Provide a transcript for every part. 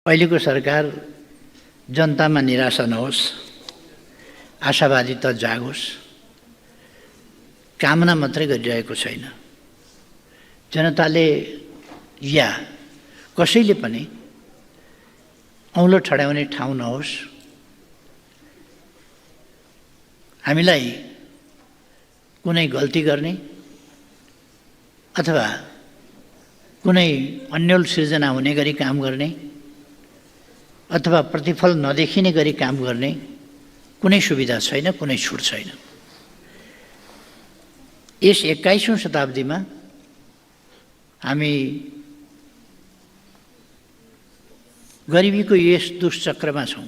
अहिलेको सरकार जनतामा निराशा नहोस्, आशावादिता जागोस्, कामना मात्रै गरिरहेको छैन। जनताले या कसैले पनि औँलो ठड्याउने ठाउँ नहोस्। हामीलाई कुनै गल्ती गर्ने अथवा कुनै अन्यल सृजना हुने गरी काम गर्ने अथवा प्रतिफल नदेखिने गरी काम गर्ने कुनै सुविधा छैन, कुनै छुट छैन। यस 21औं शताब्दीमा हामी गरिबीको यस दुष्चक्रमा छौँ।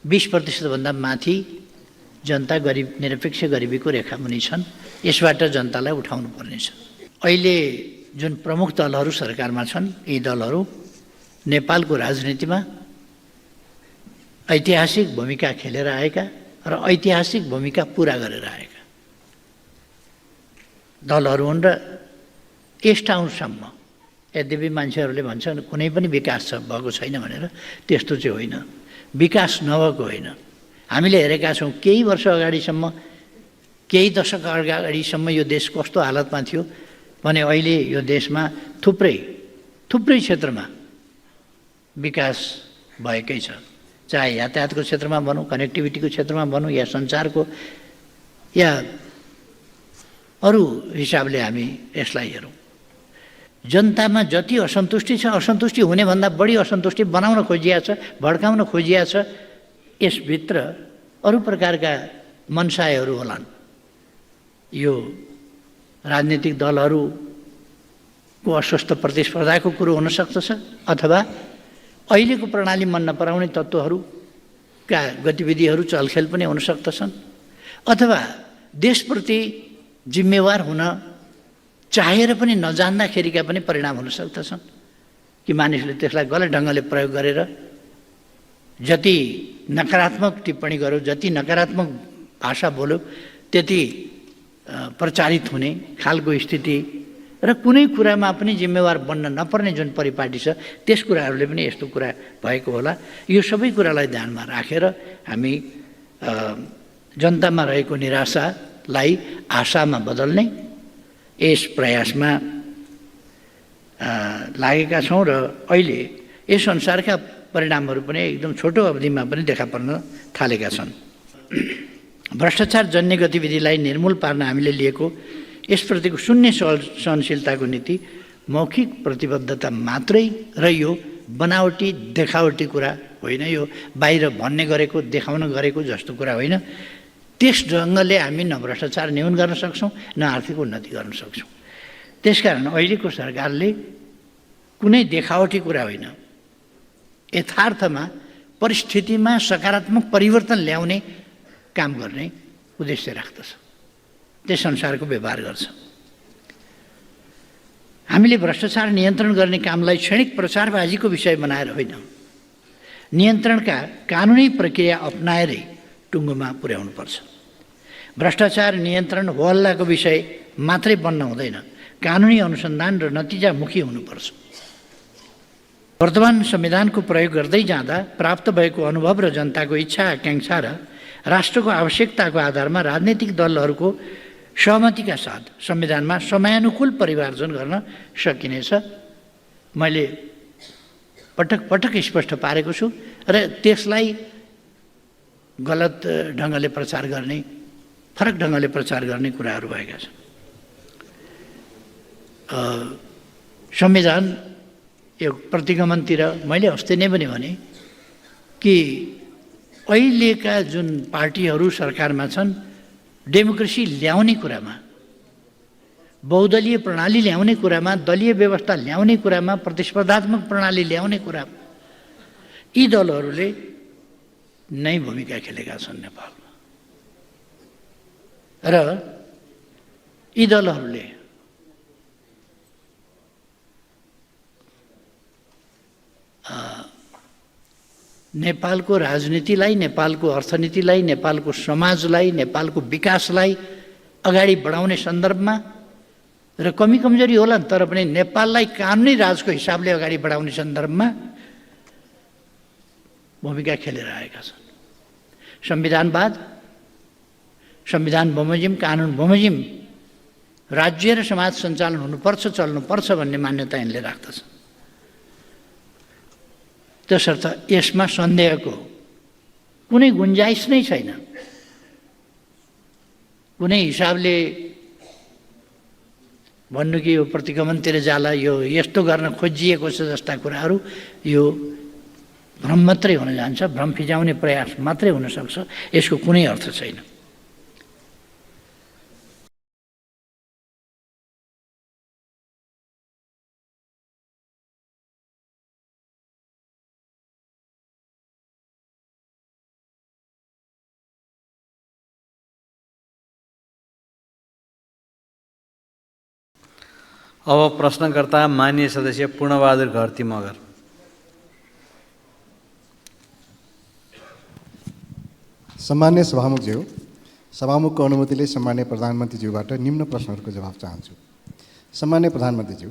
20% भन्दा माथि जनता गरिब निरपेक्ष गरिबीको रेखामुनि छन्। यसबाट जनतालाई उठाउनु पर्नेछ। अहिले जुन प्रमुख दलहरू सरकारमा छन्, यी दलहरू नेपालको राजनीतिमा ऐतिहासिक भूमिका खेलेर आएका र ऐतिहासिक भूमिका पूरा गरेर आएका दलहरू हुन् र यस ठाउँसम्म, यद्यपि मान्छेहरूले भन्छन् कुनै पनि विकास भएको छैन भनेर, त्यस्तो चाहिँ होइन। विकास नभएको होइन। हामीले हेरेका छौँ केही वर्ष अगाडिसम्म, केही दशक अगाडिसम्म यो देश कस्तो हालतमा थियो भने अहिले यो देशमा थुप्रै क्षेत्रमा विकास भएकै छ। चाहे यातायातको क्षेत्रमा भनौँ, कनेक्टिभिटीको क्षेत्रमा भनौँ, या सञ्चारको या अरू हिसाबले हामी यसलाई हेरौँ। जनतामा जति असन्तुष्टि छ, असन्तुष्टि हुनेभन्दा बढी असन्तुष्टि बनाउन खोजिया छ, भड्काउन खोजिया छ। यसभित्र अरू प्रकारका मनसायहरू होलान्। यो राजनीतिक दलहरूको अस्वस्थ प्रतिस्पर्धाको कुरो हुन सक्दछ, अथवा अहिलेको प्रणाली मन नपराउने तत्त्वहरूका गतिविधिहरू चलखेल पनि हुन सक्दछन्, अथवा देशप्रति जिम्मेवार हुन चाहेर पनि नजान्दाखेरिका पनि परिणाम हुन सक्दछन् कि मानिसले त्यसलाई गलत ढङ्गले प्रयोग गरेर जति नकारात्मक टिप्पणी गर्यो, जति नकारात्मक भाषा बोल्यो, त्यति प्रचारित हुने खालको स्थिति र कुनै कुरामा पनि जिम्मेवार बन्न नपर्ने जुन परिपाटी छ, त्यस कुराहरूले पनि यस्तो कुरा भएको होला। यो सबै कुरालाई ध्यानमा राखेर हामी जनतामा रहेको निराशालाई आशामा बदल्ने यस प्रयासमा लागेका छौँ र अहिले यस अनुसारका परिणामहरू पनि एकदम छोटो अवधिमा पनि देखा पर्न थालेका छन्। भ्रष्टाचार जन्य गतिविधिलाई निर्मूल पार्न हामीले लिएको यसप्रतिको शून्य सहनशीलताको नीति मौखिक प्रतिबद्धता मात्रै र यो बनावटी देखावटी कुरा होइन, यो बाहिर भन्ने गरेको देखाउन गरेको जस्तो कुरा होइन। त्यस ढङ्गले हामी न भ्रष्टाचार न्यून गर्न सक्छौँ, न आर्थिक उन्नति गर्न सक्छौँ। त्यसकारण अहिलेको सरकारले कुनै देखावटी कुरा होइन, यथार्थमा परिस्थितिमा सकारात्मक परिवर्तन ल्याउने काम गर्ने उद्देश्य राख्दछ, त्यस अनुसारको व्यवहार गर्छ। हामीले भ्रष्टाचार नियन्त्रण गर्ने कामलाई क्षणिक प्रचारबाजीको विषय बनाएर होइन, नियन्त्रणका कानुनी प्रक्रिया अपनाएरै टुङ्गोमा पुर्याउनुपर्छ। भ्रष्टाचार नियन्त्रण होहल्लाको विषय मात्रै बन्न हुँदैन, कानुनी अनुसन्धान र नतिजामुखी हुनुपर्छ। वर्तमान संविधानको प्रयोग गर्दै जाँदा प्राप्त भएको अनुभव र जनताको इच्छा आकाङ्क्षा र राष्ट्रको आवश्यकताको आधारमा राजनैतिक दलहरूको सहमतिका साथ संविधानमा समयानुकूल परिमार्जन गर्न सकिनेछ। मैले पटक पटक स्पष्ट पारेको छु र त्यसलाई गलत ढङ्गले प्रचार गर्ने, फरक ढङ्गले प्रचार गर्ने कुराहरू भएका छन्। संविधान यो प्रतिगमनतिर मैले अस्ति नै पनि भने कि अहिलेका जुन पार्टीहरू सरकारमा छन्, डेमोक्रेसी ल्याउने कुरामा, बहुदलीय प्रणाली ल्याउने कुरामा, दलीय व्यवस्था ल्याउने कुरामा, प्रतिस्पर्धात्मक प्रणाली ल्याउने कुरामा यी दलहरूले नै भूमिका खेलेका छन् नेपालमा। र यी दलहरूले नेपालको राजनीतिलाई, नेपालको अर्थनीतिलाई, नेपालको समाजलाई, नेपालको विकासलाई अगाडि बढाउने सन्दर्भमा र कमी कमजोरी होला तर पनि नेपाललाई कानुनी राजको हिसाबले अगाडि बढाउने सन्दर्भमा भूमिका खेलेर आएका छन्। संविधानवाद, संविधान बमोजिम, कानुन बमोजिम राज्य र समाज सञ्चालन हुनुपर्छ, चल्नुपर्छ भन्ने मान्यता यिनले राख्दछन्। त्यसर्थ यसमा सन्देहको कुनै गुन्जाइस नै छैन। कुनै हिसाबले भन्नु कि यो प्रतिगमनतिर जाला, यो यस्तो गर्न खोजिएको छ जस्ता कुराहरू यो भ्रम मात्रै हुन जान्छ, भ्रम फिजाउने प्रयास मात्रै हुनसक्छ, यसको कुनै अर्थ छैन। अब प्रश्नकर्ता माननीय सदस्य पूर्णबहादुर घरती मगर। सम्मान्य सभामुखज्यू, सभामुखको अनुमतिले सम्मान्य प्रधानमन्त्रीज्यूबाट निम्न प्रश्नहरूको जवाफ चाहन्छु। सम्मान्य प्रधानमन्त्रीज्यू,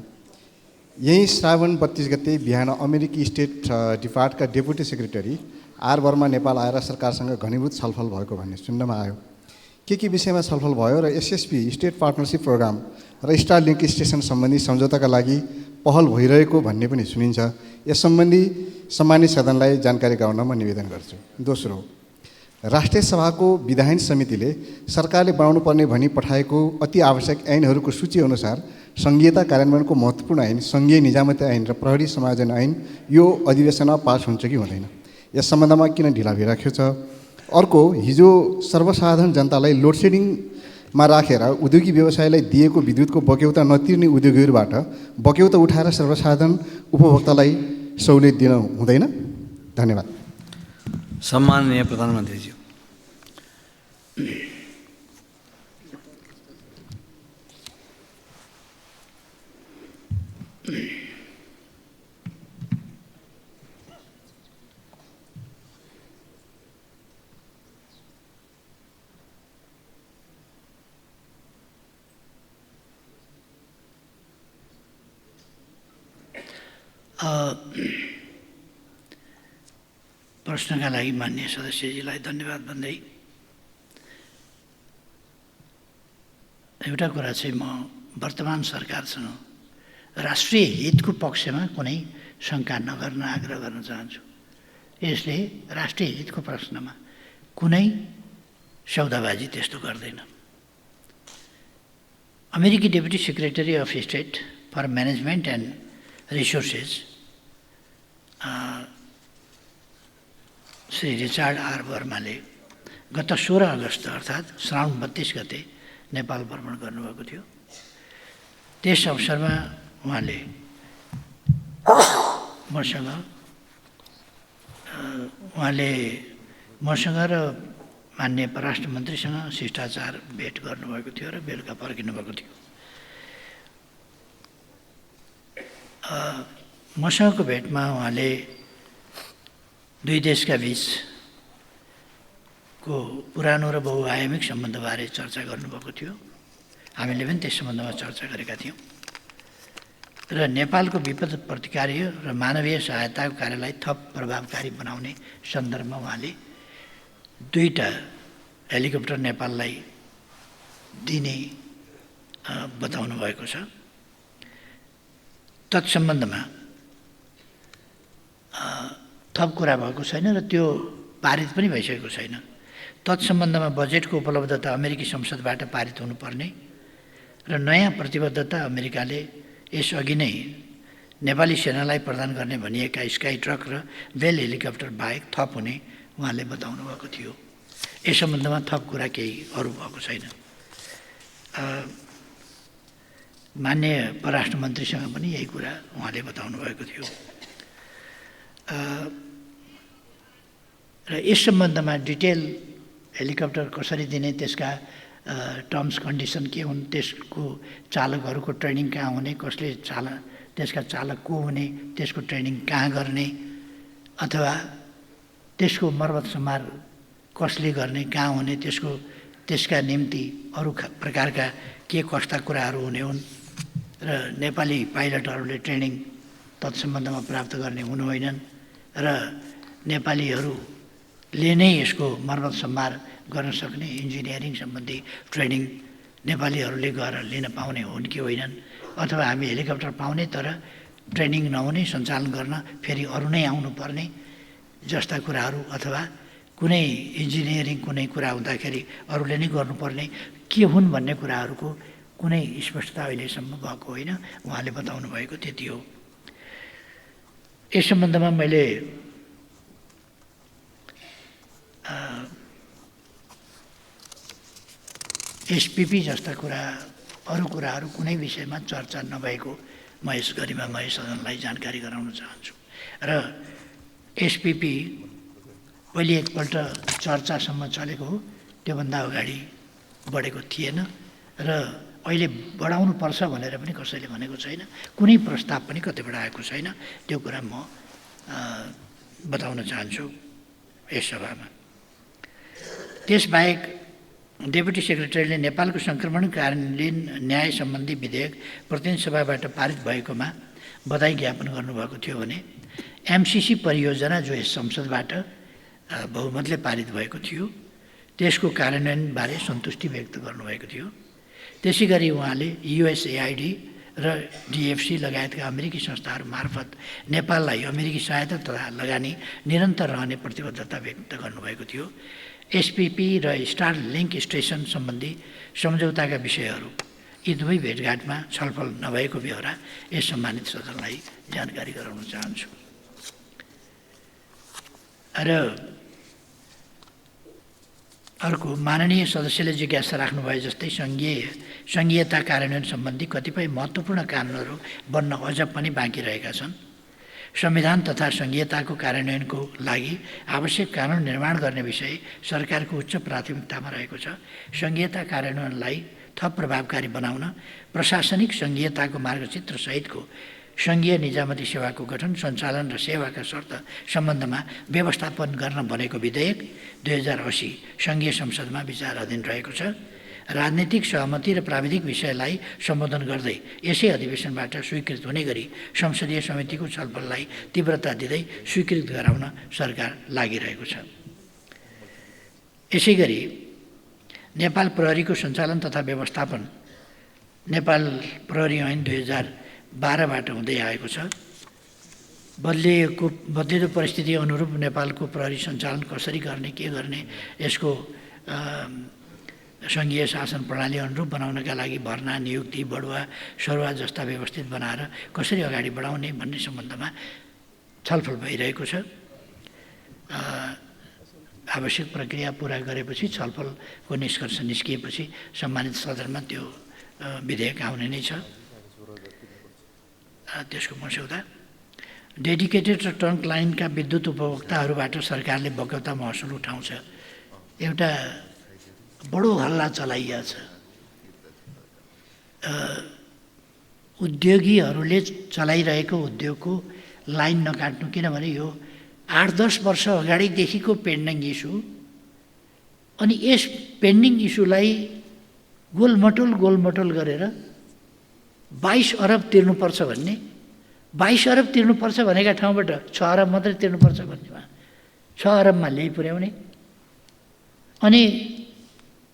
यही श्रावण 32 गते बिहान अमेरिकी स्टेट डिपार्टका deputy secretary R Verma Nepal आएर सरकारसँग घनीभूत छलफल भएको भन्ने सुन्नमा आयो। के विषयमा छलफल भयो र एसएसपी स्टेट पार्टनरसिप प्रोग्राम र स्टारलिङ्क स्टेसन सम्बन्धी सम्झौताका लागि पहल भइरहेको भन्ने पनि सुनिन्छ। यस सम्बन्धी सम्मानित सदनलाई जानकारी गराउन म निवेदन गर्छु। दोस्रो, राष्ट्रिय सभाको विधायन समितिले सरकारले बनाउनु पर्ने भनी पठाएको अति आवश्यक ऐनहरूको सूची अनुसार सङ्घीयता कार्यान्वयनको महत्त्वपूर्ण ऐन सङ्घीय निजामती ऐन र प्रहरी समायोजन ऐन यो अधिवेशनमा पास हुन्छ कि हुँदैन, यस सम्बन्धमा किन ढिला भइराखेको छ? अर्को, हिजो सर्वसाधारण जनतालाई लोडसेडिङमा राखेर उद्योगी व्यवसायलाई दिएको विद्युतको बक्यौता नतिर्ने उद्योगीहरूबाट बक्यौता उठाएर सर्वसाधारण उपभोक्तालाई सहुलियत दिन हुँदैन? धन्यवाद। सम्माननीय प्रधानमन्त्रीज्यू। प्रश्नका लागि माननीय सदस्यजीलाई धन्यवाद भन्दै एउटा कुरा चाहिँ म वर्तमान सरकारसँग राष्ट्रिय हितको पक्षमा कुनै शङ्का नगर्न आग्रह गर्न चाहन्छु। यसले राष्ट्रिय हितको प्रश्नमा कुनै सौदाबाजी त्यस्तो गर्दैन। अमेरिकी deputy secretary of state for management and resources Shri Richard R वर्माले गत 16 अगस्त अर्थात् श्रावण 32 गते नेपाल भ्रमण गर्नुभएको थियो। त्यस अवसरमा उहाँले मसँग र माननीय परराष्ट्र मन्त्रीसँग शिष्टाचार भेट गर्नुभएको थियो र बेलुका फर्किनुभएको थियो। मसँगको भेटमा उहाँले दुई देशका बीचको पुरानो र बहुआयामिक सम्बन्धबारे चर्चा गर्नुभएको थियो। हामीले पनि त्यस सम्बन्धमा चर्चा गरेका थियौँ र नेपालको विपद प्रतिकार र मानवीय सहायताको कार्यलाई थप प्रभावकारी बनाउने सन्दर्भमा उहाँले 2टा हेलिकप्टर नेपाललाई दिने बताउनु भएको छ। तत्सम्बन्धमा थप कुरा भएको छैन र त्यो पारित पनि भइसकेको छैन। तत्सम्बन्धमा बजेटको उपलब्धता अमेरिकी संसदबाट पारित हुनुपर्ने र नयाँ प्रतिबद्धता अमेरिकाले यसअघि नै नेपाली सेनालाई प्रदान गर्ने भनिएका स्काई ट्रक र बेल हेलिकप्टर बाहेक थप हुने उहाँले बताउनु भएको थियो। यस सम्बन्धमा थप कुरा केही अरू भएको छैन। माननीय परराष्ट्र मन्त्रीसँग पनि यही कुरा उहाँले बताउनु भएको थियो र यस सम्बन्धमा डिटेल हेलिकप्टर कसरी दिने, त्यसका टर्म्स कन्डिसन के हुन्, त्यसको चालकहरूको ट्रेनिङ कहाँ हुने, कसले त्यसका चालक को हुने, त्यसको ट्रेनिङ कहाँ गर्ने अथवा त्यसको मर्मत समार कसले गर्ने, कहाँ हुने, त्यसका निम्ति अरू प्रकारका के कस्ता कुराहरू हुने हुन् र नेपाली पाइलटहरूले ट्रेनिङ तत्सम्बन्धमा प्राप्त गर्ने हुनु होइनन् र नेपालीहरूले नै यसको मर्मत सम्भार गर्न सक्ने इन्जिनियरिङ सम्बन्धी ट्रेनिङ नेपालीहरूले गएर लिन पाउने हुन् कि होइनन्, अथवा हामी हेलिकप्टर पाउने तर ट्रेनिङ नहुने सञ्चालन गर्न फेरि अरू नै आउनुपर्ने जस्ता कुराहरू, अथवा कुनै इन्जिनियरिङ कुनै कुरा हुँदाखेरि अरूले नै गर्नुपर्ने के हुन् भन्ने कुराहरूको कुनै स्पष्टता अहिलेसम्म भएको होइन। उहाँले बताउनु भएको त्यति हो। यस सम्बन्धमा मैले एसपिपी जस्ता कुरा अरू कुराहरू कुनै विषयमा चर्चा नभएको म यस गरिमामय सदनलाई जानकारी गराउन चाहन्छु। र एसपिपी पहिले एकपल्ट चर्चासम्म चलेको हो, त्योभन्दा अगाडि बढेको थिएन र अहिले बढाउनु पर्छ भनेर पनि कसैले भनेको छैन, कुनै प्रस्ताव पनि कतैबाट आएको छैन। त्यो कुरा म बताउन चाहन्छु यस सभामा। त्यसबाहेक डेपुटी सेक्रेटरीले नेपालको सङ्क्रमण कार्यान्वयन न्याय सम्बन्धी विधेयक प्रतिनिधि सभाबाट पारित भएकोमा बधाई ज्ञापन गर्नुभएको थियो भने एमसिसी परियोजना जो यस संसदबाट बहुमतले पारित भएको थियो त्यसको कार्यान्वयनबारे सन्तुष्टि व्यक्त गर्नुभएको थियो। त्यसै गरी उहाँले युएसएआइडी र डिएफसी लगायतका अमेरिकी संस्थाहरू मार्फत नेपाललाई अमेरिकी सहायता तथा लगानी निरन्तर रहने प्रतिबद्धता व्यक्त गर्नुभएको थियो। एसपिपी र स्टार लिङ्क स्टेसन सम्बन्धी सम्झौताका विषयहरू यी दुवै भेटघाटमा छलफल नभएको बेहोरा यस सम्मानित सदनलाई जानकारी गराउन चाहन्छु। र अर्को, माननीय सदस्यले जिज्ञासा राख्नुभए जस्तै सङ्घीयता कार्यान्वयन सम्बन्धी कतिपय महत्त्वपूर्ण कानुनहरू बन्न अझ पनि बाँकी रहेका छन्। संविधान तथा सङ्घीयताको कार्यान्वयनको लागि आवश्यक कानुन निर्माण गर्ने विषय सरकारको उच्च प्राथमिकतामा रहेको छ। सङ्घीयता कार्यान्वयनलाई थप प्रभावकारी बनाउन प्रशासनिक सङ्घीयताको मार्गचित्र सहितको सङ्घीय निजामती सेवाको गठन, सञ्चालन र सेवाका शर्त सम्बन्धमा व्यवस्थापन गर्न बनेको विधेयक 2080 सङ्घीय संसदमा विचाराधीन रहेको छ। राजनीतिक सहमति र प्राविधिक विषयलाई सम्बोधन गर्दै यसै अधिवेशनबाट स्वीकृत हुने गरी संसदीय समितिको छलफललाई तीव्रता दिँदै स्वीकृत गराउन सरकार लागिरहेको छ। यसै गरी नेपाल प्रहरीको सञ्चालन तथा व्यवस्थापन नेपाल प्रहरी ऐन 2012बाट हुँदै आएको छ। बदलिँदो परिस्थिति अनुरूप नेपालको प्रहरी सञ्चालन कसरी गर्ने, के गर्ने, यसको सङ्घीय शासन प्रणाली अनुरूप बनाउनका लागि भर्ना, नियुक्ति, बढुवा, सरुवा जस्ता व्यवस्थित बनाएर कसरी अगाडि बढाउने भन्ने सम्बन्धमा छलफल भइरहेको छ। आवश्यक प्रक्रिया पुरा गरेपछि, छलफलको निष्कर्ष निस्किएपछि सम्मानित सदनमा त्यो विधेयक आउने नै छ। त्यसको मस्यौदा डेडिकेटेड र ट्रङ्क लाइनका विद्युत उपभोक्ताहरूबाट सरकारले बगौता महसुल उठाउँछ। एउटा बडो हल्ला चलाइया छ। उद्योगीहरूले चलाइरहेको उद्योगको लाइन नकाट्नु, किनभने यो 8-10 वर्ष अगाडिदेखिको पेन्डिङ इस्यु, अनि यस पेन्डिङ इस्युलाई गोलमटोल गरेर 22 अरब तिर्नुपर्छ भन्ने, 22 अरब तिर्नुपर्छ भनेका ठाउँबाट 6 अरब मात्रै तिर्नुपर्छ भन्नेमा 6 अरबमा ल्याइ पुर्याउने, अनि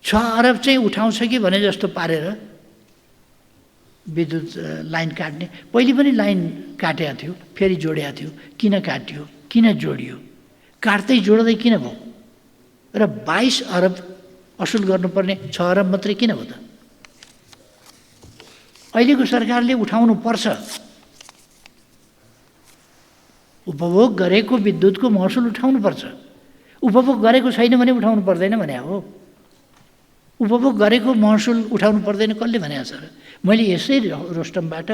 6 अरब चाहिँ उठाउँछ कि भने जस्तो पारेर विद्युत लाइन काट्ने। पहिले पनि लाइन काटेको थियो, फेरि जोडेको थियो, किन काट्यो, किन जोडियो, काट्दै जोड्दै किन भयो, र 22 अरब असुल गर्नुपर्ने 6 अरब मात्रै किन हो त? अहिलेको सरकारले उठाउनु पर्छ। उपभोग गरेको विद्युतको महसुल उठाउनु पर्छ। उपभोग गरेको छैन भने उठाउनु पर्दैन भने हो। उपभोग गरेको महसुल उठाउनु पर्दैन कसले भनेको छ र? मैले यसै रोस्टमबाट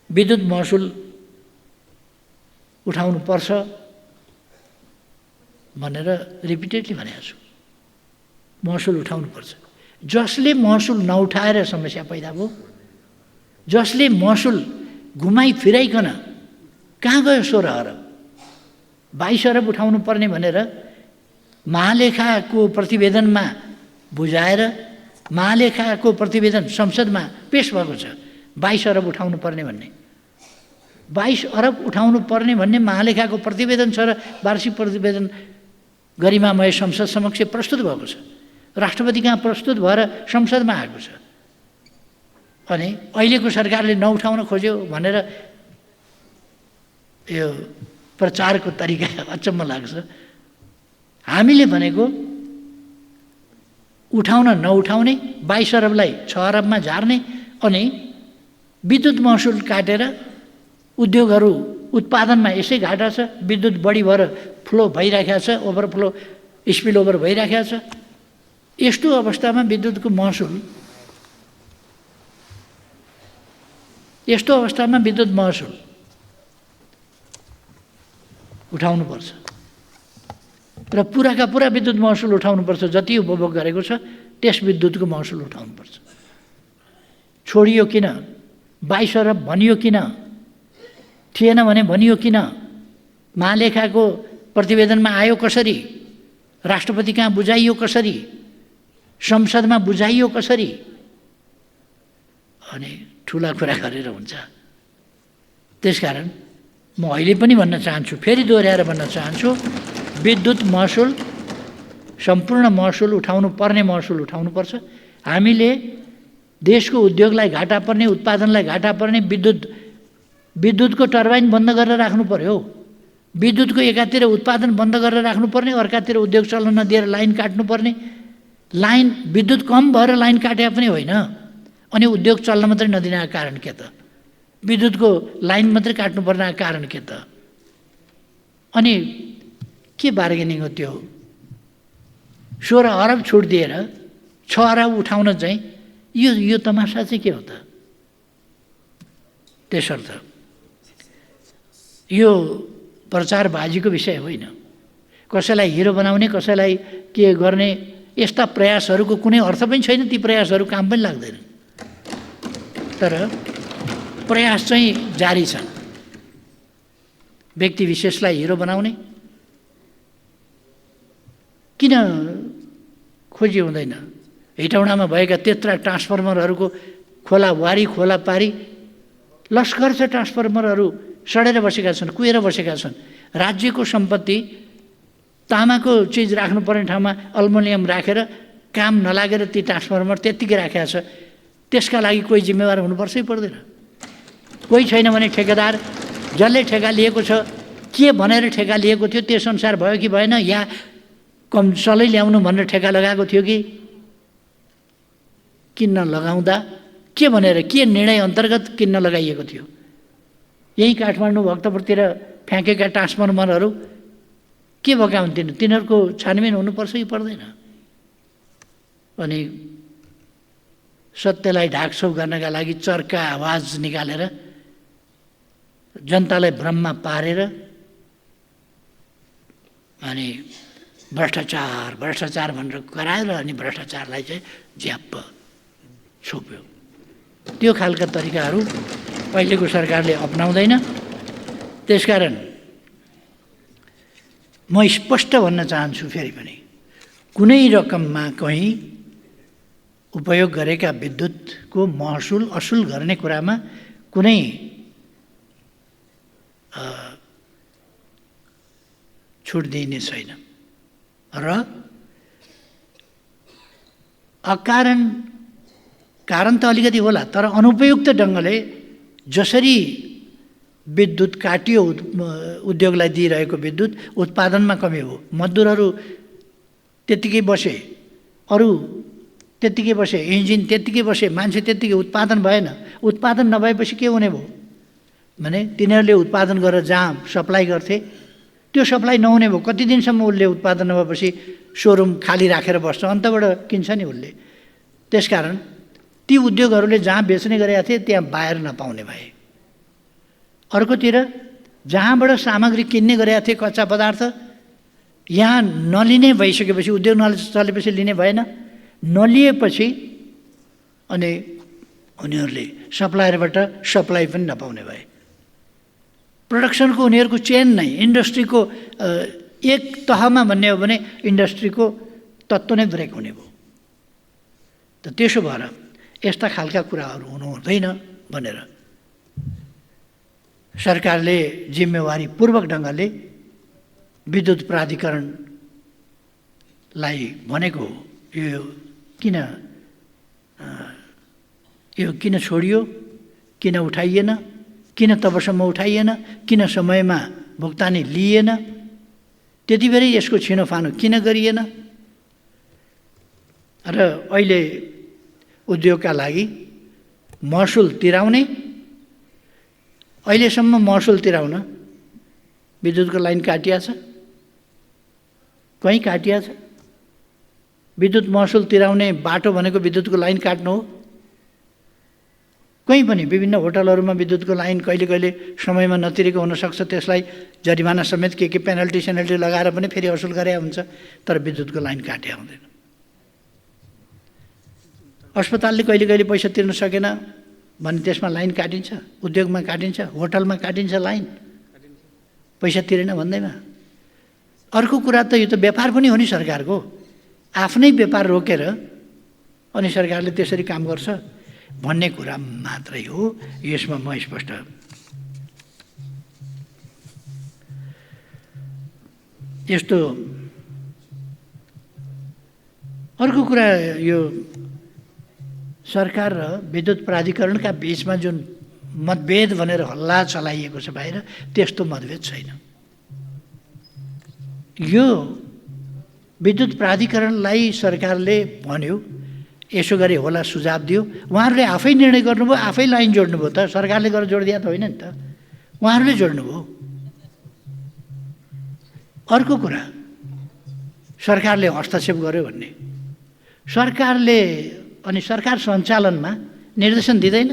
विद्युत महसुल उठाउनु पर्छ भनेर रिपिटेडली भनेको छु। महसुल उठाउनु पर्छ। जसले महसुल नउठाएर समस्या पैदा भयो, जसले महसुल घुमाइ फिराइकन कहाँ गयो 16 अरब, 22 अरब उठाउनु पर्ने भनेर महालेखाको प्रतिवेदनमा बुझाएर महालेखाको प्रतिवेदन संसदमा पेश भएको छ 22 अरब उठाउनु पर्ने भन्ने। 22 अरब उठाउनु पर्ने भन्ने महालेखाको प्रतिवेदन छ र वार्षिक प्रतिवेदन गरिमामय संसद समक्ष प्रस्तुत भएको छ, राष्ट्रपति कहाँ प्रस्तुत भएर संसदमा आएको छ। अनि अहिलेको सरकारले नउठाउन खोज्यो भनेर यो प्रचारको तरिका अचम्म लाग्छ। हामीले भनेको उठाउन नउठाउने, 22 अरबलाई 6 अरबमा झार्ने अनि विद्युत महसुल काटेर उद्योगहरू उत्पादनमा यसै घाटा छ, विद्युत बढी भएर फ्लो भइराखेको छ, ओभरफ्लो स्पिल ओभर भइराखेको छ। यस्तो अवस्थामा विद्युतको महसुल उठाउनुपर्छ र पुराका पुरा विद्युत महसुल उठाउनुपर्छ। जति उपभोग गरेको छ त्यस विद्युतको महसुल उठाउनुपर्छ। छोडियो किन? 22 अरब भनियो किन? थिएन भने भनियो किन? महालेखाको प्रतिवेदनमा आयो कसरी? राष्ट्रपति कहाँ बुझाइयो कसरी? संसदमा बुझाइयो कसरी? अनि ठुला कुरा गरेर हुन्छ। त्यसकारण म अहिले पनि भन्न चाहन्छु, फेरि दोहोऱ्याएर भन्न चाहन्छु, विद्युत महसुल सम्पूर्ण महसुल उठाउनु पर्ने महसुल उठाउनुपर्छ। हामीले देशको उद्योगलाई घाटा पर्ने, उत्पादनलाई घाटा पर्ने विद्युतको टर्बाइन बन्द गरेर राख्नु पर्यो। विद्युतको एकातिर उत्पादन बन्द गरेर राख्नु पर्ने, अर्कातिर उद्योग चल्न नदिएर लाइन काट्नु पर्ने। लाइन विद्युत कम भएर लाइन काटे पनि होइन, अनि उद्योग चल्न मात्रै नदिनको कारण के त? विद्युतको लाइन मात्रै काट्नु पर्ने कारण के त? अनि के बार्गेनिङ हो त्यो? 16 अरब छुट दिएर 6 अरब उठाउन चाहिँ यो तमासा चाहिँ के हो त? त्यसर्थ यो प्रचारबाजीको विषय होइन। कसैलाई हिरो बनाउने, कसैलाई के गर्ने, यस्ता प्रयासहरूको कुनै अर्थ पनि छैन। ती प्रयासहरू काम पनि लाग्दैन। तर प्रयास चाहिँ जारी छन्। व्यक्ति विशेषलाई हिरो बनाउने किन खोजी हुँदैन? हेटौडामा भएका त्यत्रा ट्रान्सफर्मरहरूको खोलावारी खोला पारी लस्कर छ। ट्रान्सफर्मरहरू सडेर बसेका छन्, कुहेर बसेका छन्। राज्यको सम्पत्ति, तामाको चिज राख्नुपर्ने ठाउँमा अल्मुनियम राखेर काम नलागेर ती ट्रान्सफर्मर त्यत्तिकै राखेका छ। त्यसका लागि कोही जिम्मेवार हुनुपर्छै पर्दैन? कोही छैन भने ठेकेदार, जसले ठेका लिएको छ के भनेर ठेका लिएको थियो त्यसअनुसार भयो कि भएन, या कमसलै ल्याउनु भनेर ठेका लगाएको थियो कि किन्न लगाउँदा के भनेर, के निर्णय अन्तर्गत किन्न लगाइएको थियो? यही काठमाडौँ भक्तपुरतिर फ्याँकेका ट्रान्सफर्मरहरू के भएका हुन्थेन? तिनीहरूको छानबिन हुनुपर्छ कि पर्दैन? अनि सत्यलाई ढाकछोप गर्नका लागि चर्का आवाज निकालेर जनतालाई भ्रममा पारेर अनि भ्रष्टाचार भनेर कराएर अनि भ्रष्टाचारलाई चाहिँ झ्याप्प छोप्यो। त्यो खालका तरिकाहरू अहिलेको सरकारले अपनाउँदैन। त्यसकारण म स्पष्ट भन्न चाहन्छु, फेरि पनि कुनै रकममा कहीँ उपयोग गरेका विद्युतको महसुल असुल गर्ने कुरामा कुनै छुट दिइने छैन। र कारण त अलिकति होला, तर अनुपयुक्त ढङ्गले जसरी विद्युत काटियो, उद्योगलाई दिइरहेको विद्युत उत्पादनमा कमी हो। मजदुरहरू त्यत्तिकै बसे, अरू त्यत्तिकै बसे, इन्जिन त्यत्तिकै बसे, मान्छे त्यत्तिकै, उत्पादन भएन। उत्पादन नभएपछि के हुने भयो भने तिनीहरूले उत्पादन गरेर जहाँ सप्लाई गर्थे त्यो सप्लाई नहुने भयो। कति दिनसम्म उसले उत्पादन नभएपछि सोरुम खाली राखेर बस्छ, अन्तबाट किन्छ नि उसले। त्यसकारण ती उद्योगहरूले जहाँ बेच्ने गरेका थिए त्यहाँ बाहिर नपाउने भए। अर्कोतिर जहाँबाट सामग्री किन्ने गरेका थिए कच्चा पदार्थ, यहाँ नलिने भइसकेपछि, उद्योग नचलेपछि लिने भएन। नलिएपछि अनि उनीहरूले सप्लायरबाट सप्लाई पनि नपाउने भए। प्रोडक्सनको उनीहरूको चेन नै, इन्डस्ट्रीको एक तहमा भन्ने हो भने इन्डस्ट्रीको तत्त्व नै ब्रेक हुने भयो। त त्यसो भएर यस्ता खालका कुराहरू हुनु हुँदैन भनेर सरकारले जिम्मेवारीपूर्वक ढङ्गले विद्युत प्राधिकरणलाई भनेको यो किन छोडियो, किन उठाइएन, किन तबसम्म उठाइएन, किन समयमा भुक्तानी लिइएन, त्यति बेरै यसको छिनोफानो किन गरिएन र अहिले उद्योगका लागि महसुल तिराउने, अहिलेसम्म महसुल तिराउन विद्युतको लाइन काटिया छ, कहीँ काटिया छ? विद्युत महसुल तिराउने बाटो भनेको विद्युतको लाइन काट्नु हो? कहीँ पनि विभिन्न होटलहरूमा विद्युतको लाइन कहिले कहिले समयमा नतिरेको हुनसक्छ, त्यसलाई जरिमाना समेत के पेनल्टी सेनल्टी लगाएर पनि फेरि असुल गरे हुन्छ, तर विद्युतको लाइन काटे आउँदैन। अस्पतालले कहिले कहिले पैसा तिर्न सकेन भने त्यसमा लाइन काटिन्छ, उद्योगमा काटिन्छ, होटलमा काटिन्छ लाइन, पैसा तिरेन भन्दैमा। अर्को कुरा त यो त व्यापार पनि हो नि सरकारको, आफ्नै व्यापार रोकेर अनि सरकारले त्यसरी काम गर्छ भन्ने कुरा मात्रै हो। यसमा म स्पष्ट यस्तो अर्को कुरा, यो सरकार र विद्युत प्राधिकरणका बीचमा जुन मतभेद भनेर हल्ला चलाइएको छ बाहिर, त्यस्तो मतभेद छैन। यो विद्युत प्राधिकरणलाई सरकारले भन्यो, यसो गरे होला, सुझाव दियो, उहाँहरूले आफै निर्णय गर्नुभयो, आफै लाइन जोड्नुभयो त, सरकारले गरेर जोडिदिया त होइन नि त, उहाँहरूले जोड्नुभयो। अर्को कुरा, सरकारले हस्तक्षेप गर्यो भन्ने, सरकारले अनि सरकार सञ्चालनमा निर्देशन दिँदैन,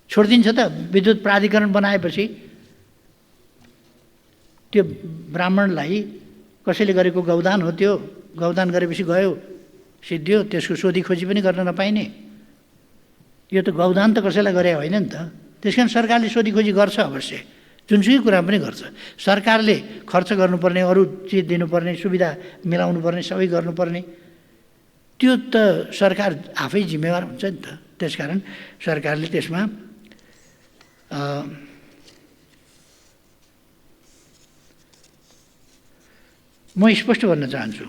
छोडिदिन्छ त। विद्युत प्राधिकरण बनाएपछि त्यो ब्राह्मणलाई कसैले गरेको गौदान हो, त्यो गौदान गरेपछि गयो सिद्धियो, त्यसको सोधी खोजी पनि गर्न नपाइने, यो त गौदान त कसैलाई गरे होइन नि त। त्यस कारण सरकारले सोधी खोजी गर्छ, अवश्य जुनसुकै कुरा पनि गर्छ। सरकारले खर्च गर्नुपर्ने, अरू चिज दिनुपर्ने, सुविधा मिलाउनु पर्ने, सबै गर्नुपर्ने, त्यो त सरकार आफै जिम्मेवार हुन्छ नि त। त्यसकारण सरकारले त्यसमा म स्पष्ट भन्न चाहन्छु,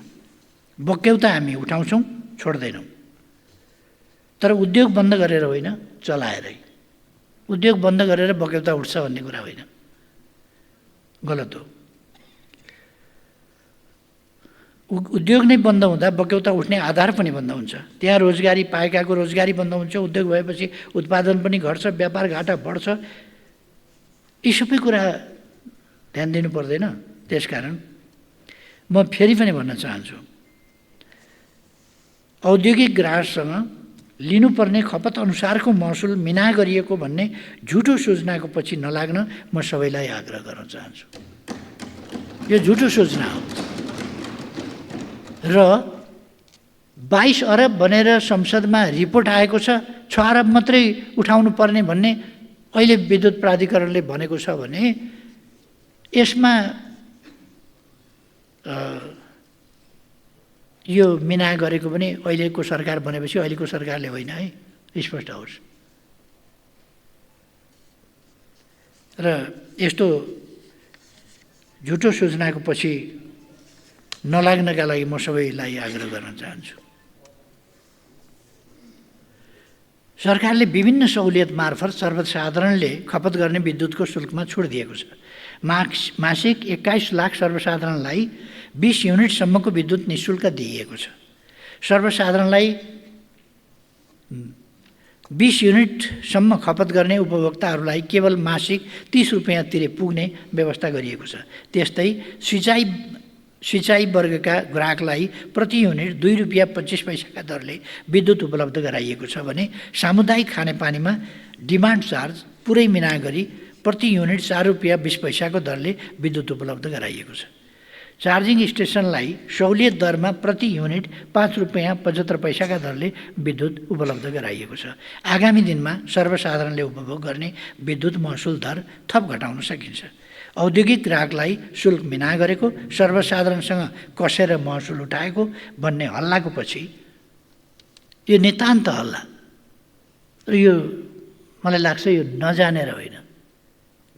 बक्यौता हामी उठाउँछौँ, छोड्दैनौँ, तर उद्योग बन्द गरेर होइन, चलाएरै। उद्योग बन्द गरेर बक्यौता उठ्छ भन्ने कुरा होइन, गलत हो। उद्योग नै बन्द हुँदा बक्यौता उठ्ने आधार पनि बन्द हुन्छ, त्यहाँ रोजगारी पाएकाको रोजगारी बन्द हुन्छ, उद्योग भएपछि उत्पादन पनि घट्छ, व्यापार घाटा बढ्छ, यी सबै कुरा ध्यान दिनु पर्दैन। त्यसकारण म फेरि पनि भन्न चाहन्छु, औद्योगिक ग्राहकसँग लिनुपर्ने खपत अनुसारको महसुल मिना गरिएको भन्ने झुटो सूचनाको पछि नलाग्न म सबैलाई आग्रह गर्न चाहन्छु। यो झुटो सूचना हो र 22 अरब भनेर संसदमा रिपोर्ट आएको छ, 6 अरब मात्रै उठाउनु पर्ने भन्ने अहिले विद्युत प्राधिकरणले भनेको छ भने यसमा यो मिना गरेको पनि अहिलेको सरकार बनेपछि अहिलेको सरकारले होइन है, स्पष्ट होस्। र यस्तो झुटो सूचनाको पछि नलाग्नका लागि म सबैलाई आग्रह गर्न चाहन्छु। सरकारले विभिन्न सहुलियत मार्फत सर्वसाधारणले खपत गर्ने विद्युतको शुल्कमा छुट दिएको छ। मासिक 21 लाख सर्वसाधारणलाई 20 युनिटसम्मको विद्युत निःशुल्क दिइएको छ। सर्वसाधारणलाई 20 युनिटसम्म खपत गर्ने उपभोक्ताहरूलाई केवल मासिक 30 रुपियाँ तिरे पुग्ने व्यवस्था गरिएको छ। त्यस्तै सिँचाइ वर्गका ग्राहकलाई प्रति युनिट 2 रुपियाँ 25 पैसाका दरले विद्युत उपलब्ध गराइएको छ भने सामुदायिक खानेपानीमा डिमान्ड चार्ज पुरै मिना गरी प्रति युनिट 4 रुपियाँ 20 पैसाको दरले विद्युत उपलब्ध गराइएको छ। चार्जिङ स्टेसनलाई सहुलियत दरमा प्रति युनिट 5 रुपियाँ 75 पैसाका दरले विद्युत उपलब्ध गराइएको छ। आगामी दिनमा सर्वसाधारणले उपभोग गर्ने विद्युत महसुल दर थप घटाउन सकिन्छ। औद्योगिक ग्राहकलाई शुल्क मिना गरेको, सर्वसाधारणसँग कसेर महसुल उठाएको भन्ने हल्लाको पछि यो नितान्त हल्ला र यो मलाई लाग्छ यो नजानेर होइन,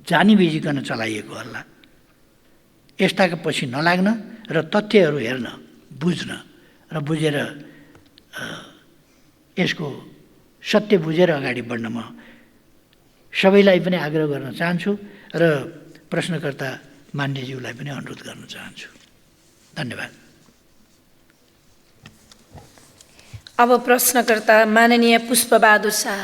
जानी बिजिकन चलाइएको होला। यस्ताका पछि नलाग्न र तथ्यहरू हेर्न, बुझ्न र बुझेर यसको सत्य बुझेर अगाडि बढ्न म सबैलाई पनि आग्रह गर्न चाहन्छु र प्रश्नकर्ता मान्यज्यूलाई पनि अनुरोध गर्न चाहन्छु। धन्यवाद। अब प्रश्नकर्ता माननीय पुष्पबहादुर शाह।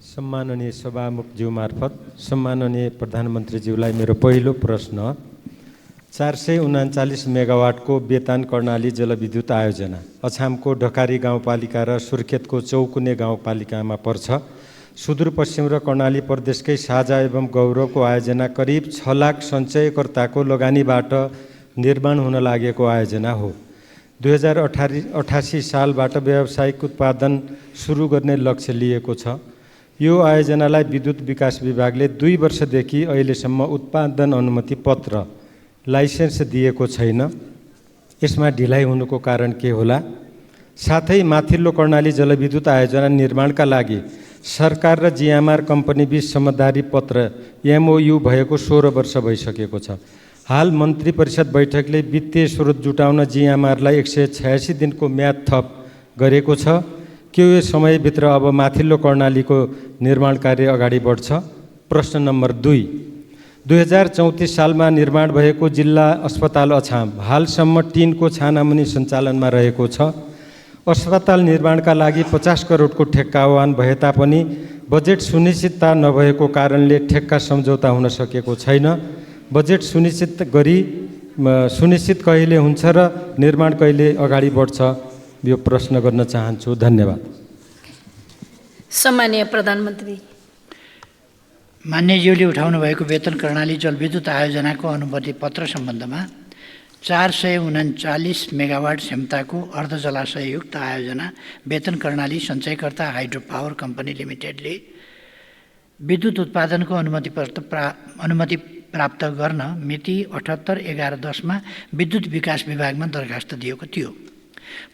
सम्माननीय सभामुखज्यू मार्फत सम्माननीय प्रधानमन्त्रीज्यूलाई मेरो पहिलो प्रश्न 439 मेगावाटको बेतान कर्णाली जलविद्युत आयोजना अछामको ढकारी गाउँपालिका र सुर्खेतको चौकुने गाउँपालिकामा पर्छ। सुदूरपश्चिम र कर्णाली प्रदेशकै साझा एवं गौरवको आयोजना करिब 6 लाख सञ्चयकर्ताको लगानीबाट निर्माण हुन लागेको आयोजना हो। 2088 सालबाट व्यावसायिक उत्पादन सुरु गर्ने लक्ष्य लिएको छ। यो आयोजनालाई विद्युत विकास विभागले 2 वर्षदेखि अहिलेसम्म उत्पादन अनुमति पत्र लाइसेन्स दिएको छैन। यसमा ढिलाइ हुनुको कारण के होला? साथै माथिल्लो कर्णाली जलविद्युत आयोजना निर्माणका लागि सरकार र जिएमआर कम्पनी बीच समझदारी पत्र MOU भएको 16 वर्ष भइसकेको छ। हाल मन्त्री परिषद बैठकले वित्तीय स्रोत जुटाउन जिएमआरलाई 186 दिनको म्याद थप गरेको छ। के यो समयभित्र अब माथिल्लो कर्णालीको निर्माण कार्य अगाडि बढ्छ? प्रश्न नम्बर 2, 2034 सालमा निर्माण भएको जिल्ला अस्पताल अछाम हालसम्म टिनको छानामुनि सञ्चालनमा रहेको छ। अस्पताल निर्माणका लागि 50 करोडको ठेक्का आह्वान भए तापनि बजेट सुनिश्चितता नभएको कारणले ठेक्का सम्झौता हुन सकेको छैन। बजेट सुनिश्चित कहिले हुन्छ र निर्माण कहिले अगाडि बढ्छ? यो प्रश्न गर्न चाहन्छु। धन्यवाद। सम्माननीय प्रधानमन्त्री। मान्यज्यूले उठाउनु भएको वेतन कर्णाली जलविद्युत आयोजनाको अनुमति पत्र सम्बन्धमा 439 मेगावाट क्षमताको अर्ध जलाशययुक्त आयोजना वेतन कर्णाली सञ्चयकर्ता हाइड्रो पावर कम्पनी लिमिटेडले विद्युत उत्पादनको अनुमति प्राप्त गर्न मिति 78/11/10 विद्युत विकास विभागमा दरखास्त दिएको थियो।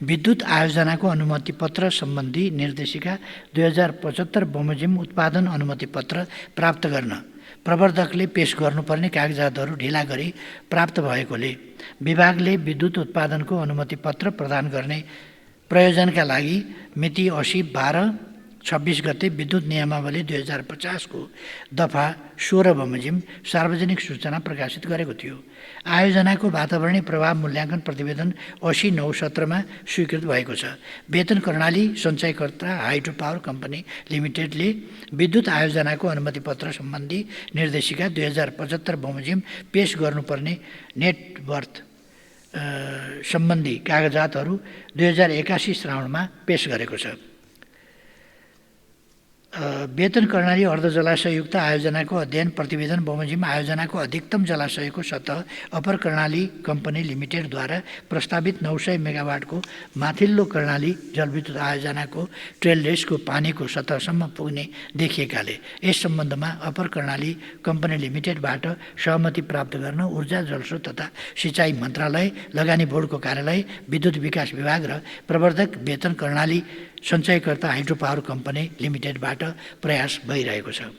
विद्युत आयोजनाको अनुमति पत्र सम्बन्धी निर्देशिका 2075 बमोजिम उत्पादन अनुमति पत्र प्राप्त गर्न प्रवर्धकले पेश गर्नुपर्ने कागजातहरू ढिला गरी प्राप्त भएकोले विभागले विद्युत उत्पादनको अनुमति पत्र प्रदान गर्ने प्रयोजनका लागि मिति 80/12/26 गते विद्युत नियमावली 2050 को दफा 16 बमोजिम सार्वजनिक सूचना प्रकाशित गरेको थियो। आयोजनाको वातावरणीय प्रभाव मूल्याङ्कन प्रतिवेदन 80/9/17 मा स्वीकृत भएको छ। वेतन कर्णाली सञ्चयकर्ता हाइड्रो पावर कम्पनी लिमिटेडले विद्युत आयोजनाको अनुमति पत्र सम्बन्धी निर्देशिका 2075 बमोजिम पेश गर्नुपर्ने नेटवर्थ सम्बन्धी कागजातहरू 2081 श्रावणमा पेश गरेको छ। वेतन कर्णाली अर्ध जलाशययुक्त आयोजनाको अध्ययन प्रतिवेदन बमोजिम आयोजनाको अधिकतम जलाशयको सतह अपर कर्णाली कम्पनी लिमिटेडद्वारा प्रस्तावित 900 मेगावाटको माथिल्लो कर्णाली जलविद्युत आयोजनाको ट्रेल रेसको पानीको सतहसम्म पुग्ने देखिएकाले यस सम्बन्धमा अपर कर्णाली कम्पनी लिमिटेडबाट सहमति प्राप्त गर्न ऊर्जा जलस्रोत तथा सिँचाइ मन्त्रालय, लगानी बोर्डको कार्यालय, विद्युत विकास विभाग र प्रवर्धक वेतन कर्णाली सञ्चयकर्ता हाइड्रो पावर कम्पनी लिमिटेडबाट प्रयास भइरहेको छ।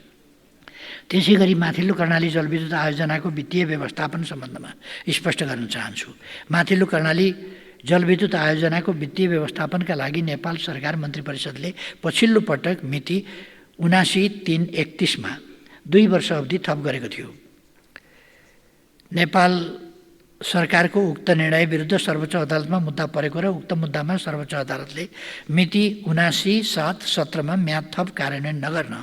त्यसै गरी माथिल्लो कर्णाली जलविद्युत आयोजनाको वित्तीय व्यवस्थापन सम्बन्धमा स्पष्ट गर्न चाहन्छु। माथिल्लो कर्णाली जलविद्युत आयोजनाको वित्तीय व्यवस्थापनका लागि नेपाल सरकार मन्त्री परिषदले पछिल्लो पटक मिति 79/3/31 मा 2 वर्ष अवधि थप गरेको थियो। नेपाल सरकारको उक्त निर्णय विरुद्ध सर्वोच्च अदालतमा मुद्दा परेको र उक्त मुद्दामा सर्वोच्च अदालतले मिति 79/7/17 मा म्याद थप कार्यान्वयन नगर्न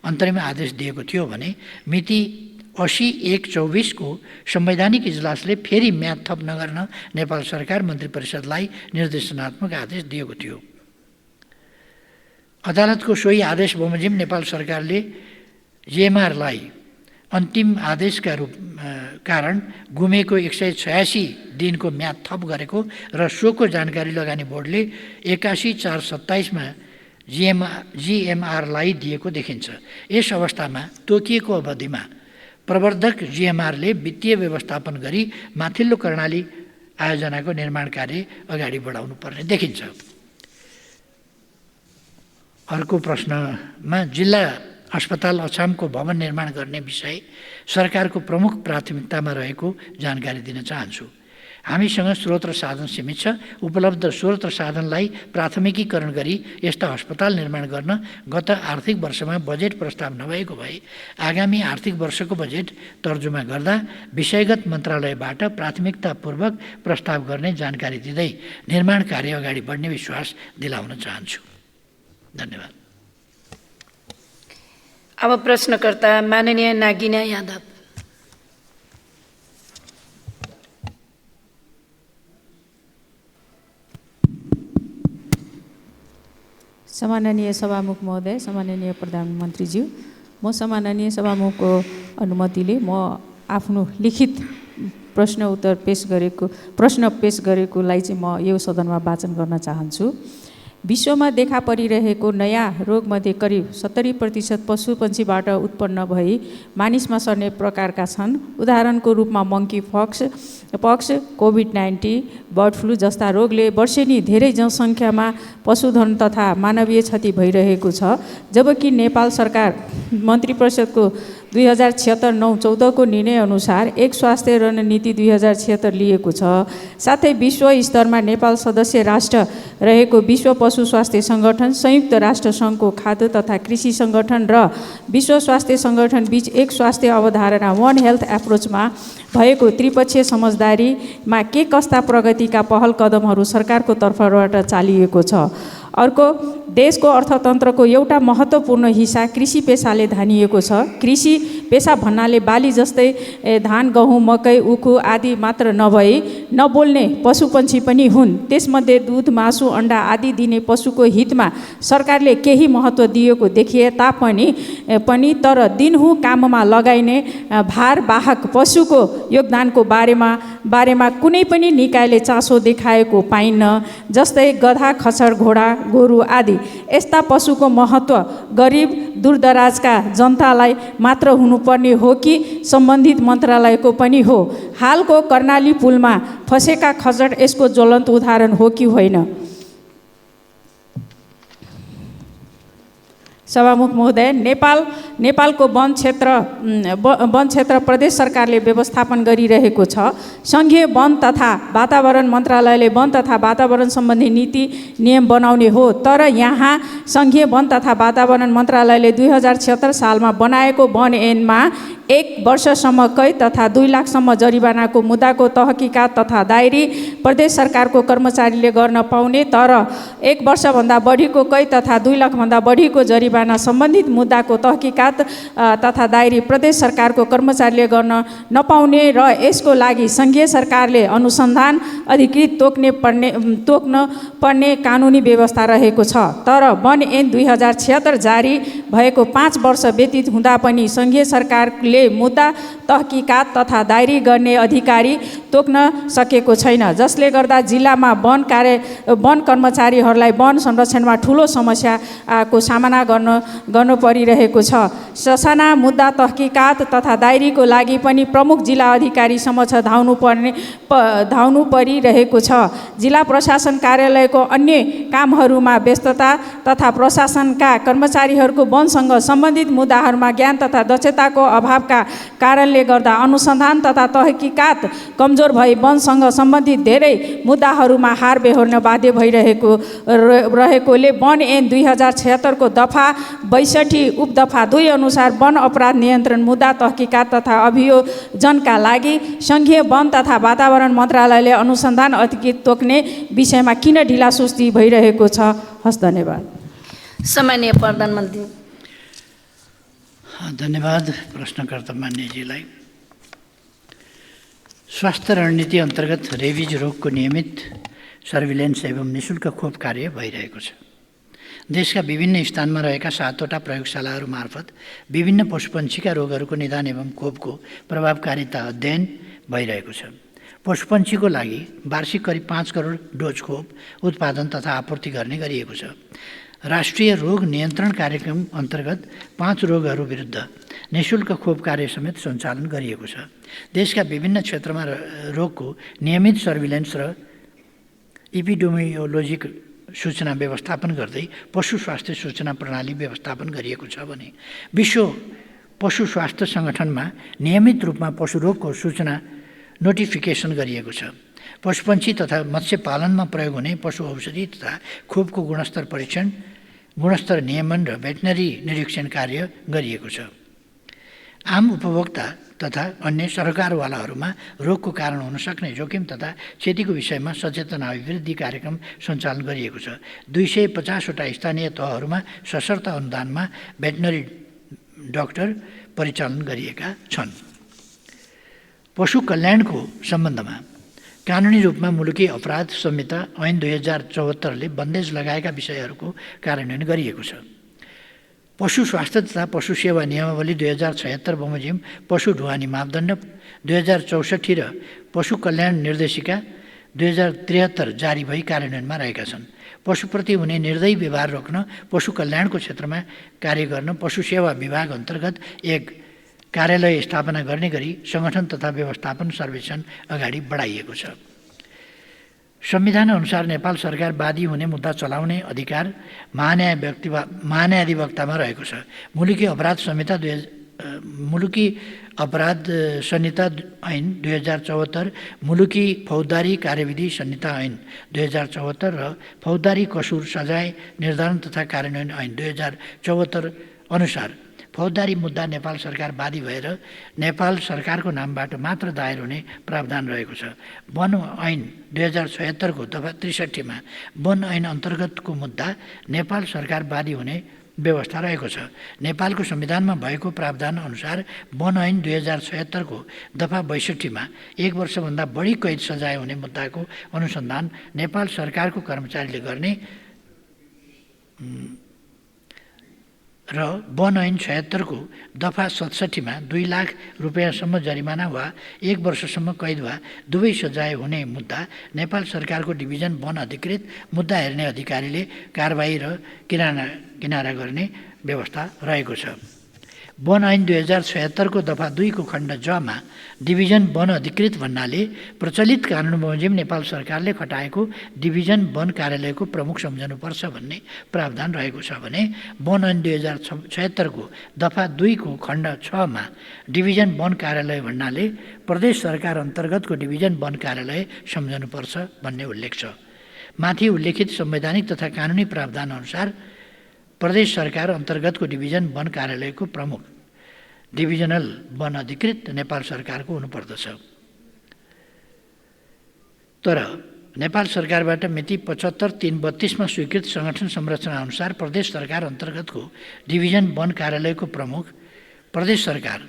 अन्तरिम आदेश दिएको थियो भने मिति 80/1/24 को संवैधानिक इजलासले फेरि म्याद थप नगर्न नेपाल सरकार मन्त्री परिषदलाई निर्देशनात्मक आदेश दिएको थियो। अदालतको सोही आदेश बमोजिम नेपाल सरकारले जिएमआरलाई अन्तिम आदेशका कारण गुमेको 186 दिनको म्याद थप गरेको र सोको जानकारी लगानी बोर्डले 81/4/27 मा जिएमआरलाई दिएको देखिन्छ। यस अवस्थामा तोकिएको अवधिमा प्रवर्धक जिएमआरले वित्तीय व्यवस्थापन गरी माथिल्लो कर्णाली आयोजनाको निर्माण कार्य अगाडि बढाउनु पर्ने देखिन्छ। अर्को प्रश्नमा जिल्ला अस्पताल अछामको भवन निर्माण गर्ने विषय सरकारको प्रमुख प्राथमिकतामा रहेको जानकारी दिन चाहन्छु। हामीसँग स्रोत र साधन सीमित छ। उपलब्ध स्रोत र साधनलाई प्राथमिकीकरण गरी यस्ता अस्पताल निर्माण गर्न गत आर्थिक वर्षमा बजेट प्रस्ताव नभएको भए आगामी आर्थिक वर्षको बजेट तर्जुमा गर्दा विषयगत मन्त्रालयबाट प्राथमिकतापूर्वक प्रस्ताव गर्ने जानकारी दिँदै निर्माण कार्य अगाडि बढ्ने विश्वास दिलाउन चाहन्छु। धन्यवाद। अब प्रश्नकर्ता माननीय नागिना यादव। सम्माननीय सभामुख महोदय, सम्माननीय प्रधानमन्त्रीज्यू, म सम्माननीय सभामुखको अनुमतिले म आफ्नो लिखित प्रश्न पेश गरेकोलाई चाहिँ म यो सदनमा वाचन गर्न चाहन्छु। विश्वमा देखा परिरहेको नयाँ रोगमध्ये करिब 70% पशुपन्छीबाट उत्पन्न भई मानिसमा सर्ने प्रकारका छन्। उदाहरणको रूपमा मंकी पक्स, कोभिड-19, बर्ड फ्लू जस्ता रोगले वर्षेनी धेरै जनसङ्ख्यामा पशुधन तथा मानवीय क्षति भइरहेको छ। जबकि नेपाल सरकार मन्त्री परिषदको 2076-9-14 को निर्णय अनुसार एक स्वास्थ्य रणनीति 2076 लिएको छ। साथै विश्व स्तरमा नेपाल सदस्य राष्ट्र रहेको विश्व पशु स्वास्थ्य संगठन, संयुक्त राष्ट्र सङ्घको खाद्य तथा कृषि संगठन र विश्व स्वास्थ्य संगठन बीच एक स्वास्थ्य अवधारणा वन हेल्थ एप्रोचमा भएको त्रिपक्षीय समझदारीमा के कस्ता प्रगतिका पहल कदमहरू सरकारको तर्फबाट चालिएको छ। अर्को, देशको अर्थतन्त्रको एउटा महत्त्वपूर्ण हिस्सा कृषि पेशाले धानिएको छ। कृषि पेशा भन्नाले बाली जस्तै धान, गहुँ, मकै, उखु आदि मात्र नभई नबोल्ने पशुपन्छी पनि हुन्। त्यसमध्ये दुध, मासु, अन्डा आदि दिने पशुको हितमा सरकारले केही महत्त्व दिएको देखिए तापनि तर दिनहुँ काममा लगाइने भारवाहक पशुको योगदानको बारेमा कुनै पनि निकायले चासो देखाएको पाइन्न। जस्तै गधा, खच्चड, घोडा, गोरु आदि यस्ता पशुको महत्त्व गरिब दूरदराजका जनतालाई मात्र हुनुपर्ने हो कि सम्बन्धित मन्त्रालयको पनि हो? हालको कर्णाली पुलमा फसेका खच्चड यसको ज्वलन्त उदाहरण हो कि होइन? सभामुख महोदय, नेपालको वन क्षेत्र प्रदेश सरकारले व्यवस्थापन गरिरहेको छ। सङ्घीय वन तथा वातावरण मन्त्रालयले वन तथा वातावरण सम्बन्धी नीति नियम बनाउने हो। तर यहाँ सङ्घीय वन तथा वातावरण मन्त्रालयले 2076 सालमा बनाएको वन ऐनमा 1 वर्षसम्म कैद तथा 2 लाखसम्म जरिवानाको मुद्दाको तहकिकात तथा दायरी प्रदेश सरकारको कर्मचारीले गर्न पाउने, तर 1 वर्षभन्दा बढीको कैद तथा 2 लाखभन्दा बढीको जरिवाना सम्बन्धित मुद्दाको तहकिकात तथा दायरी प्रदेश सरकारको कर्मचारीले गर्न नपाउने र यसको लागि सङ्घीय सरकारले अनुसन्धान अधिकृत तोक्न पर्ने कानुनी व्यवस्था रहेको छ। तर वन ऐन 2076 जारी भएको 5 वर्ष व्यतीत हुँदा पनि सङ्घीय सरकारले मुद्दा तहकिकात तथा दायरी गर्ने अधिकारी तोक्न सकेको छैन, जसले गर्दा जिल्लामा वन कर्मचारीहरूलाई वन संरक्षणमा ठूलो समस्याको सामना गर्नु परिरहेको छ। ससाना मुद्दा तहकिकात तथा दायरीको लागि पनि प्रमुख जिल्ला अधिकारी समक्ष धाउनु परिरहेको छ। जिल्ला प्रशासन कार्यालयको अन्य कामहरूमा व्यस्तता तथा प्रशासनका कर्मचारीहरूको वनसँग सम्बन्धित मुद्दाहरूमा ज्ञान तथा दक्षताको अभावका कारणले गर्दा अनुसन्धान तथा तहकिकात कमजोर भई वनसँग सम्बन्धित धेरै मुद्दाहरूमा हार बेहोर्न बाध्य भइरहेकोले वन ऐन 2076 को दफा 62 उपदफा 2 अनुसार वन अपराध नियन्त्रण मुद्दा तहकिकात तथा अभियोजनका लागि सङ्घीय वन तथा वातावरण मन्त्रालयले अनुसन्धान अधिकृत तोक्ने विषयमा किन ढिलासुस्ती भइरहेको छ? हस्, धन्यवाद। सम्माननीय प्रधानमन्त्री। धन्यवाद प्रश्नकर्ता मान्यजीलाई। स्वास्थ्य रणनीति अन्तर्गत रेबिज रोगको नियमित सर्भिलेन्स एवं निःशुल्क खोप कार्य भइरहेको छ। देशका विभिन्न स्थानमा रहेका 7वटा प्रयोगशालाहरू मार्फत विभिन्न पशुपन्छीका रोगहरूको निदान एवं खोपको प्रभावकारिता अध्ययन भइरहेको छ। पशुपन्छीको लागि वार्षिक करिब 5 करोड डोज खोप उत्पादन तथा आपूर्ति गर्ने गरिएको छ। राष्ट्रिय रोग नियन्त्रण कार्यक्रम अन्तर्गत 5 रोगहरू विरुद्ध निःशुल्क खोप कार्य समेत सञ्चालन गरिएको छ। देशका विभिन्न क्षेत्रमा रोगको नियमित सर्भिलेन्स र सूचना व्यवस्थापन गर्दै पशु स्वास्थ्य सूचना प्रणाली व्यवस्थापन गरिएको छ भने विश्व पशु स्वास्थ्य सङ्गठनमा नियमित रूपमा पशु रोगको सूचना नोटिफिकेसन गरिएको छ। पशुपन्छी तथा मत्स्य पालनमा प्रयोग हुने पशु औषधि तथा खोपको गुणस्तर परीक्षण, गुणस्तर नियमन र भेटनरी निरीक्षण कार्य गरिएको छ। आम उपभोक्ता तथा अन्य सरकारवालाहरूमा रोगको कारण हुन सक्ने जोखिम तथा क्षतिको विषयमा सचेतना अभिवृद्धि कार्यक्रम सञ्चालन गरिएको छ। 250 वटा स्थानीय तहहरूमा सशर्त अनुदानमा भेटनरी डाक्टर परिचालन गरिएका छन्। पशु कल्याणको सम्बन्धमा कानुनी रूपमा मुलुकी अपराध संहिता ऐन 2074ले बन्देज लगाएका विषयहरूको कार्यान्वयन गरिएको छ। पशु स्वास्थ्य तथा पशु सेवा नियमावली 2076 बमोजिम पशु ढुवानी मापदण्ड 2064 र पशु कल्याण निर्देशिका 2073 जारी भई कार्यान्वयनमा रहेका छन्। पशुप्रति हुने निर्दयी व्यवहार रोक्न पशु कल्याणको क्षेत्रमा कार्य गर्न पशु सेवा विभाग अन्तर्गत एक कार्यालय स्थापना गर्ने गरी सङ्गठन तथा व्यवस्थापन सर्वेक्षण अगाडि बढाइएको छ। संविधान अनुसार नेपाल सरकार वादी हुने मुद्दा चलाउने अधिकार महान्यायाधिवक्तामा रहेको छ। मुलुकी अपराध संहिता ऐन 2074, मुलुकी फौजदारी कार्यविधि संहिता ऐन 2074 र फौजदारी कसुर सजाय निर्धारण तथा कार्यान्वयन ऐन 2074 अनुसार फौजदारी मुद्दा नेपाल सरकार वादी भएर नेपाल सरकारको नामबाट मात्र दायर हुने प्रावधान रहेको छ। वन ऐन 2076 को दफा 63 मा वन ऐन अन्तर्गतको मुद्दा नेपाल सरकार वादी हुने व्यवस्था रहेको छ। नेपालको संविधानमा भएको प्रावधान अनुसार वन ऐन 2076 को दफा 62 मा 1 वर्षभन्दा बढी कैद सजाय हुने मुद्दाको अनुसन्धान नेपाल सरकारको कर्मचारीले गर्ने र वन ऐन 76 को दफा 67 मा 2 लाख रुपैयाँसम्म जरिमाना वा 1 वर्षसम्म कैद वा दुवै सजाय हुने मुद्दा नेपाल सरकारको डिभिजन वन अधिकृत मुद्दा हेर्ने अधिकारीले कारबाही र किनारा गर्ने व्यवस्था रहेको छ। वन ऐन 2076 को दफा 2 को खण्ड ज मा डिभिजन वन अधिकृत भन्नाले प्रचलित कानुन बमोजिम नेपाल सरकारले खटाएको डिभिजन वन कार्यालयको प्रमुख सम्झनुपर्छ भन्ने प्रावधान रहेको छ भने वन ऐन 2076 को दफा 2 को खण्ड 6 मा डिभिजन वन कार्यालय भन्नाले प्रदेश सरकार अन्तर्गतको डिभिजन वन कार्यालय सम्झनुपर्छ भन्ने उल्लेख छ। माथि उल्लेखित संवैधानिक तथा कानुनी प्रावधान अनुसार प्रदेश सरकार अन्तर्गतको डिभिजन वन कार्यालयको प्रमुख डिभिजनल वन अधिकृत नेपाल सरकारको हुनुपर्दछ। तर नेपाल सरकारबाट मिति 75/3/32 मा स्वीकृत संगठन संरचना अनुसार प्रदेश सरकार अन्तर्गतको डिभिजन वन कार्यालयको प्रमुख प्रदेश सरकार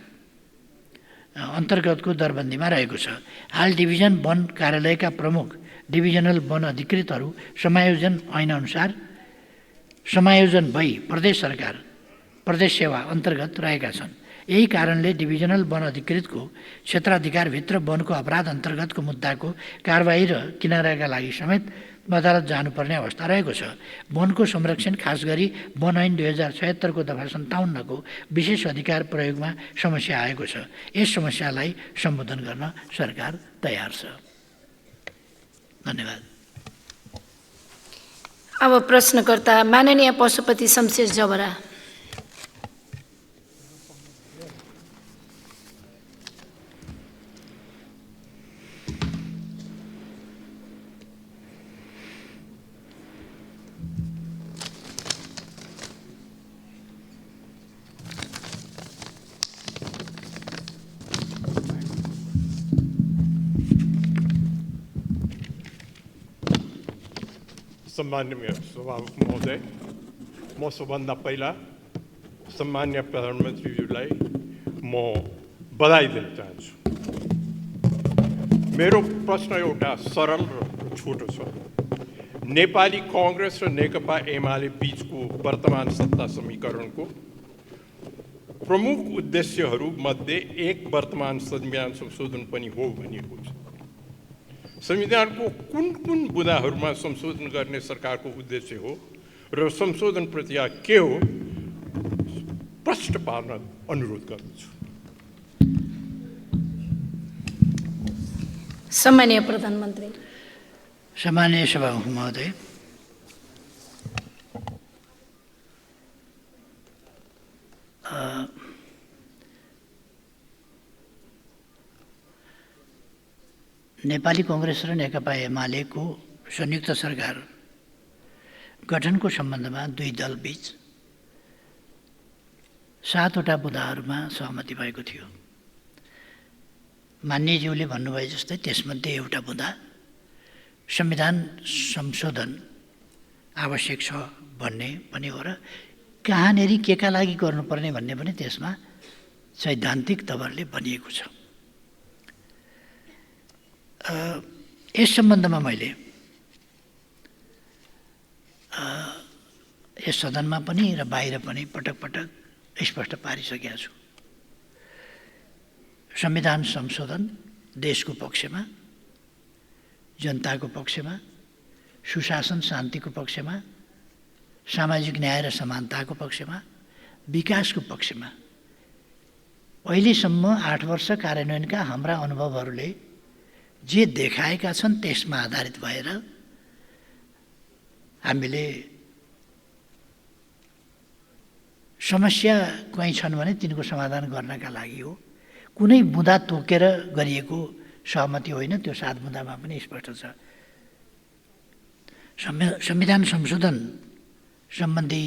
अन्तर्गतको दरबन्दीमा रहेको छ। हाल डिभिजन वन कार्यालयका प्रमुख डिभिजनल वन अधिकृतहरू समायोजन ऐनअनुसार समायोजन भई प्रदेश सरकार प्रदेश सेवा अन्तर्गत रहेका छन्। यही कारणले डिभिजनल वन अधिकृतको क्षेत्राधिकारभित्र वनको अपराध अन्तर्गतको मुद्दाको कारबाही र किनाराका लागि समेत अदालत जानुपर्ने अवस्था रहेको छ। वनको संरक्षण खास गरी वन ऐन 2076 को दफा 57 को विशेष अधिकार प्रयोगमा समस्या आएको छ। यस समस्यालाई सम्बोधन गर्न सरकार तयार छ। धन्यवाद। अब प्रश्नकर्ता माननीय पशुपति शमशेर जबरा। सम्माननीय सभामुख महोदय, म सबभन्दा पहिला सम्माननीय प्रधानमन्त्रीज्यूलाई म बधाई दिन चाहन्छु। मेरो प्रश्न एउटा सरल र छोटो छ। नेपाली कांग्रेस र नेकपा एमाले बीचको वर्तमान सत्ता समीकरणको प्रमुख उद्देश्यहरूमध्ये एक वर्तमान संविधान संशोधन पनि हो भनिएको छ। संविधानको कुन कुन बुँदाहरूमा संशोधन गर्ने सरकारको उद्देश्य हो र संशोधन प्रक्रिया के हो प्रश्न पार्न अनुरोध गर्दछु। सम्माननीय प्रधानमन्त्री। सम्माननीय सभामुख महोदय, नेपाली कङ्ग्रेस र नेकपा एमालेको संयुक्त सरकार गठनको सम्बन्धमा दुई दलबीच 7वटा बुँदाहरूमा सहमति भएको थियो। मान्यज्यूले भन्नुभए जस्तै त्यसमध्ये एउटा बुँदा संविधान संशोधन आवश्यक छ भन्ने पनि हो र कहाँनेरि केका लागि गर्नुपर्ने भन्ने पनि त्यसमा सैद्धान्तिक तवरले भनिएको छ। यस सम्बन्धमा मैले यस सदनमा पनि र बाहिर पनि पटक पटक स्पष्ट पारिसकेका छु। संविधान संशोधन देशको पक्षमा, जनताको पक्षमा, सुशासन शान्तिको पक्षमा, सामाजिक न्याय र समानताको पक्षमा, विकासको पक्षमा अहिलेसम्म 8 वर्ष कार्यान्वयनका हाम्रा अनुभवहरूले जे देखाएका छन् त्यसमा आधारित भएर हामीले समस्या कहीँ छन् भने तिनको समाधान गर्नका लागि हो। कुनै बुँदा तोकेर गरिएको सहमति होइन, त्यो 7 बुँदामा पनि स्पष्ट छ। संविधान संशोधन सम्बन्धी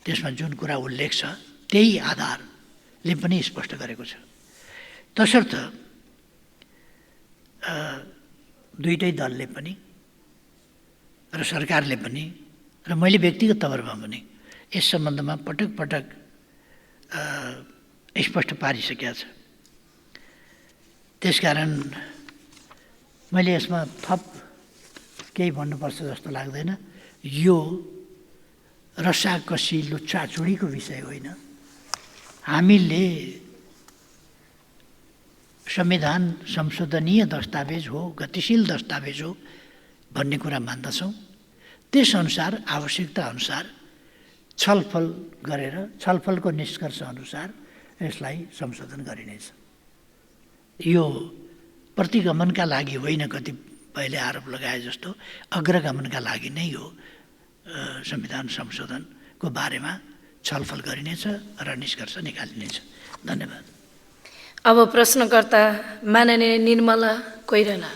त्यसमा जुन कुरा उल्लेख छ त्यही आधारले पनि स्पष्ट गरेको छ। तसर्थ दुईटै दलले पनि र सरकारले पनि र मैले व्यक्तिगत तवरमा पनि यस सम्बन्धमा पटक पटक स्पष्ट पारिसकेका छ। त्यसकारण मैले यसमा थप केही भन्नुपर्छ जस्तो लाग्दैन। यो रसाकसी लुच्चाचुडीको विषय होइन। हामीले संविधान संशोधनीय दस्तावेज हो, गतिशील दस्तावेज हो भन्ने कुरा मान्दछौँ। त्यसअनुसार आवश्यकता अनुसार छलफल गरेर छलफलको निष्कर्ष अनुसार यसलाई संशोधन गरिनेछ। यो प्रतिगमनका लागि होइन, कतिपयले आरोप लगाए जस्तो अग्रगमनका लागि नै हो। संविधान संशोधनको बारेमा छलफल गरिनेछ र निष्कर्ष निकालिनेछ। धन्यवाद। अब प्रश्नकर्ता माननीय निर्मला कोइराला।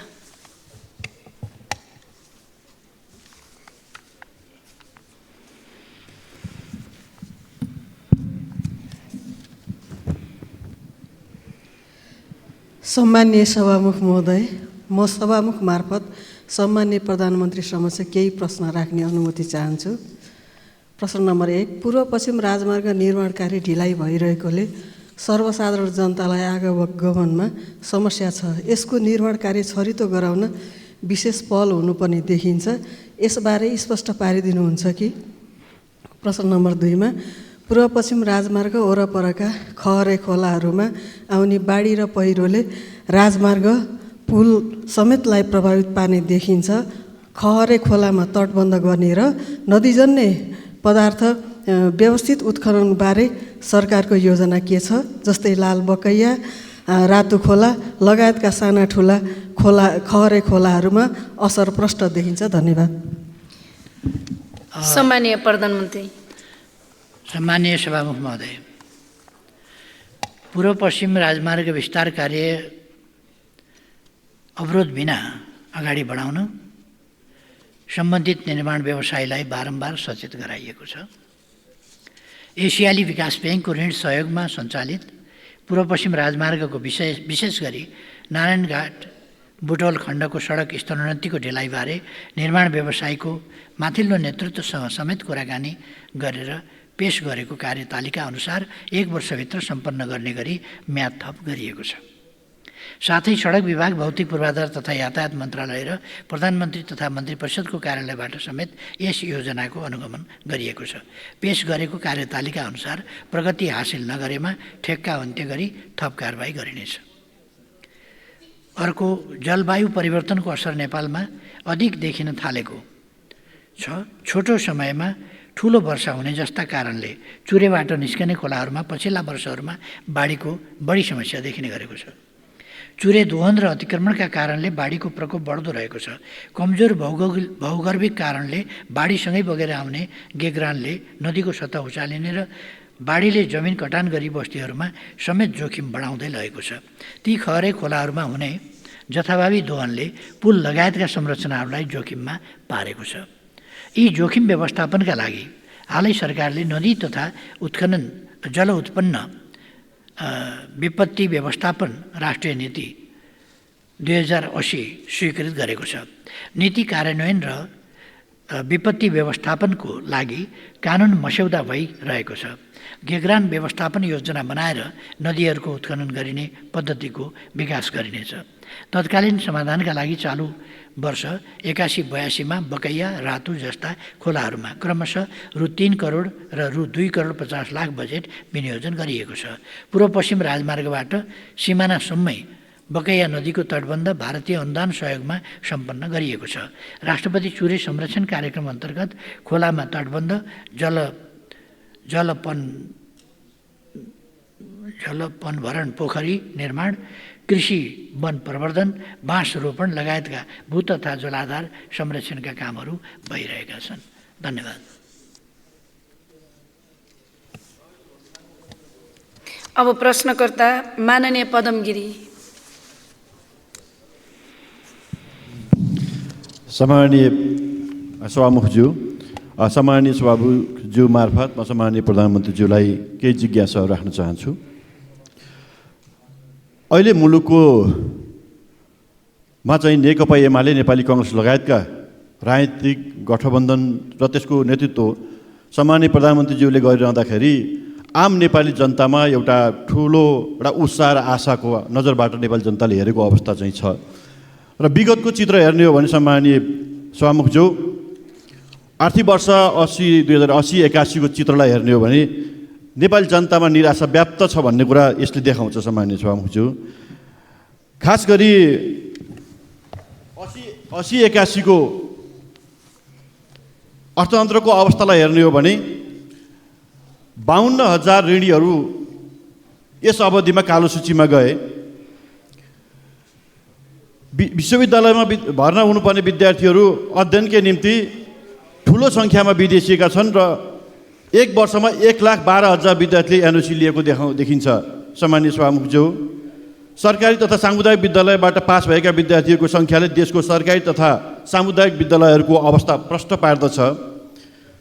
सम्माननीय सभामुख महोदय, म सभामुख मार्फत सम्माननीय प्रधानमन्त्री समक्ष केही प्रश्न राख्ने अनुमति चाहन्छु। प्रश्न नम्बर 1, पूर्व पश्चिम राजमार्ग निर्माण कार्य ढिलाइ भइरहेकोले सर्वसाधारण जनतालाई आवागमनमा समस्या छ। यसको निर्माण कार्य छरितो गराउन विशेष पहल हुनुपर्ने देखिन्छ। यसबारे स्पष्ट पारिदिनुहुन्छ कि? प्रश्न नम्बर 2 मा पूर्व पश्चिम राजमार्ग वरपरका खहरे खोलाहरूमा आउने बाढी र पहिरोले राजमार्ग पुल समेतलाई प्रभावित पार्ने देखिन्छ। खहरे खोलामा तटबन्ध गर्ने र नदीजन्य पदार्थ व्यवस्थित उत्खननबारे सरकारको योजना के छ? जस्तै लाल बकैया, रातो खोला लगायतका साना ठुला खहरे खोलाहरूमा असर प्रष्ट देखिन्छ। धन्यवाद। सम्माननीय प्रधानमन्त्री। सम्माननीय सभामुख महोदय, पूर्व पश्चिम राजमार्ग विस्तार कार्य अवरोध बिना अगाडि बढाउन सम्बन्धित निर्माण व्यवसायलाई बारम्बार सचेत गराइएको छ। एसियाली विकास ब्याङ्कको ऋण सहयोगमा सञ्चालित पूर्व पश्चिम राजमार्गको विशेष गरी नारायणघाट बुटवल खण्डको सडक स्तरोन्नतिको ढिलाइबारे निर्माण व्यवसायको माथिल्लो नेतृत्वसँग समेत कुराकानी गरेर पेश गरेको कार्यतालिका अनुसार 1 वर्षभित्र सम्पन्न गर्ने गरी म्याद थप गरिएको छ। साथै सडक विभाग, भौतिक पूर्वाधार तथा यातायात मन्त्रालय र प्रधानमन्त्री तथा मन्त्री परिषदको कार्यालयबाट समेत यस योजनाको अनुगमन गरिएको छ। पेश गरेको कार्यतालिका अनुसार प्रगति हासिल नगरेमा ठेक्का अन्त्य गरी थप कारबाही गरिनेछ। अर्को, जलवायु परिवर्तनको असर नेपालमा अधिक देखिन थालेको छ। छोटो समयमा ठुलो वर्षा हुने जस्ता कारणले चुरेबाट निस्कने खोलाहरूमा पछिल्ला वर्षहरूमा बाढीको बढी समस्या देखिने गरेको छ। चुरे दोहन र अतिक्रमणका कारणले बाढीको प्रकोप बढ्दो रहेको छ। कमजोर भौगर्भिक कारणले बाढीसँगै बगेर आउने गेग्रानले नदीको सतह उचालिने र बाढीले जमिन कटान गरी बस्तीहरूमा समेत जोखिम बढाउँदै लगेको छ। ती खहरे खोलाहरूमा हुने जथाभावी दोहनले पुल लगायतका संरचनाहरूलाई जोखिममा पारेको छ। यी जोखिम व्यवस्थापनका लागि हालै सरकारले नदी तथा जल उत्पन्न विपत्ति व्यवस्थापन राष्ट्रिय नीति 2080 स्वीकृत गरेको छ। नीति कार्यान्वयन र विपत्ति व्यवस्थापनको लागि कानुन मस्यौदा भइरहेको छ। गेग्रान व्यवस्थापन योजना बनाएर नदीहरूको उत्खनन गरिने पद्धतिको विकास गरिनेछ। तत्कालीन समाधानका लागि चालु वर्ष 81-82 बकैया, रातु जस्ता खोलाहरूमा क्रमशः रु 3 करोड र रु 2 करोड 50 लाख बजेट विनियोजन गरिएको छ। पूर्व पश्चिम राजमार्गबाट सिमानासम्मै बकैया नदीको तटबन्ध भारतीय अनुदान सहयोगमा सम्पन्न गरिएको छ। राष्ट्रपति चुरे संरक्षण कार्यक्रम अन्तर्गत खोलामा तटबन्ध, जलपनभरण पोखरी निर्माण, कृषि वन प्रवर्धन, बाँस रोपण लगायतका भू तथा जलाधार संरक्षणका कामहरू भइरहेका छन्। धन्यवाद। अब प्रश्नकर्ता माननीय पदम गिरी। सम्माननीय सभामुखज्यू, सम्माननीय सभामुखज्यू मार्फत म सम्माननीय प्रधानमन्त्रीज्यूलाई केही जिज्ञासाहरू राख्न चाहन्छु। अहिले मुलुकमा चाहिँ नेकपा एमाले, नेपाली काङ्ग्रेस लगायतका राजनीतिक गठबन्धन र त्यसको नेतृत्व सम्माननीय प्रधानमन्त्रीज्यूले गरिरहँदाखेरि आम नेपाली जनतामा एउटा ठुलो एउटा उत्साह र आशाको नजरबाट नेपाली जनताले हेरेको अवस्था चाहिँ छ। र विगतको चित्र हेर्ने हो भने सम्माननीय सभामुखज्यू, आर्थिक वर्ष 2080-81 को चित्रलाई हेर्ने हो भने नेपाली जनतामा निराशा व्याप्त छ भन्ने कुरा यसले देखाउँछ। सम्माननीय सभामुखज्यू, खास गरी 80-81 को अर्थतन्त्रको अवस्थालाई हेर्ने हो भने 52,000 ऋणीहरू यस अवधिमा कालो सूचीमा गए। विश्वविद्यालयमा भर्ना हुनुपर्ने विद्यार्थीहरू अध्ययनकै निम्ति ठुलो सङ्ख्यामा विदेशिएका छन् र एक वर्षमा 1,12,000 विद्यार्थीले एनओसी लिएको देखिन्छ। सम्माननीय सभामुखज्यू, सरकारी तथा सामुदायिक विद्यालयबाट पास भएका विद्यार्थीहरूको सङ्ख्याले देशको सरकारी तथा सामुदायिक विद्यालयहरूको अवस्था प्रष्ट पार्दछ।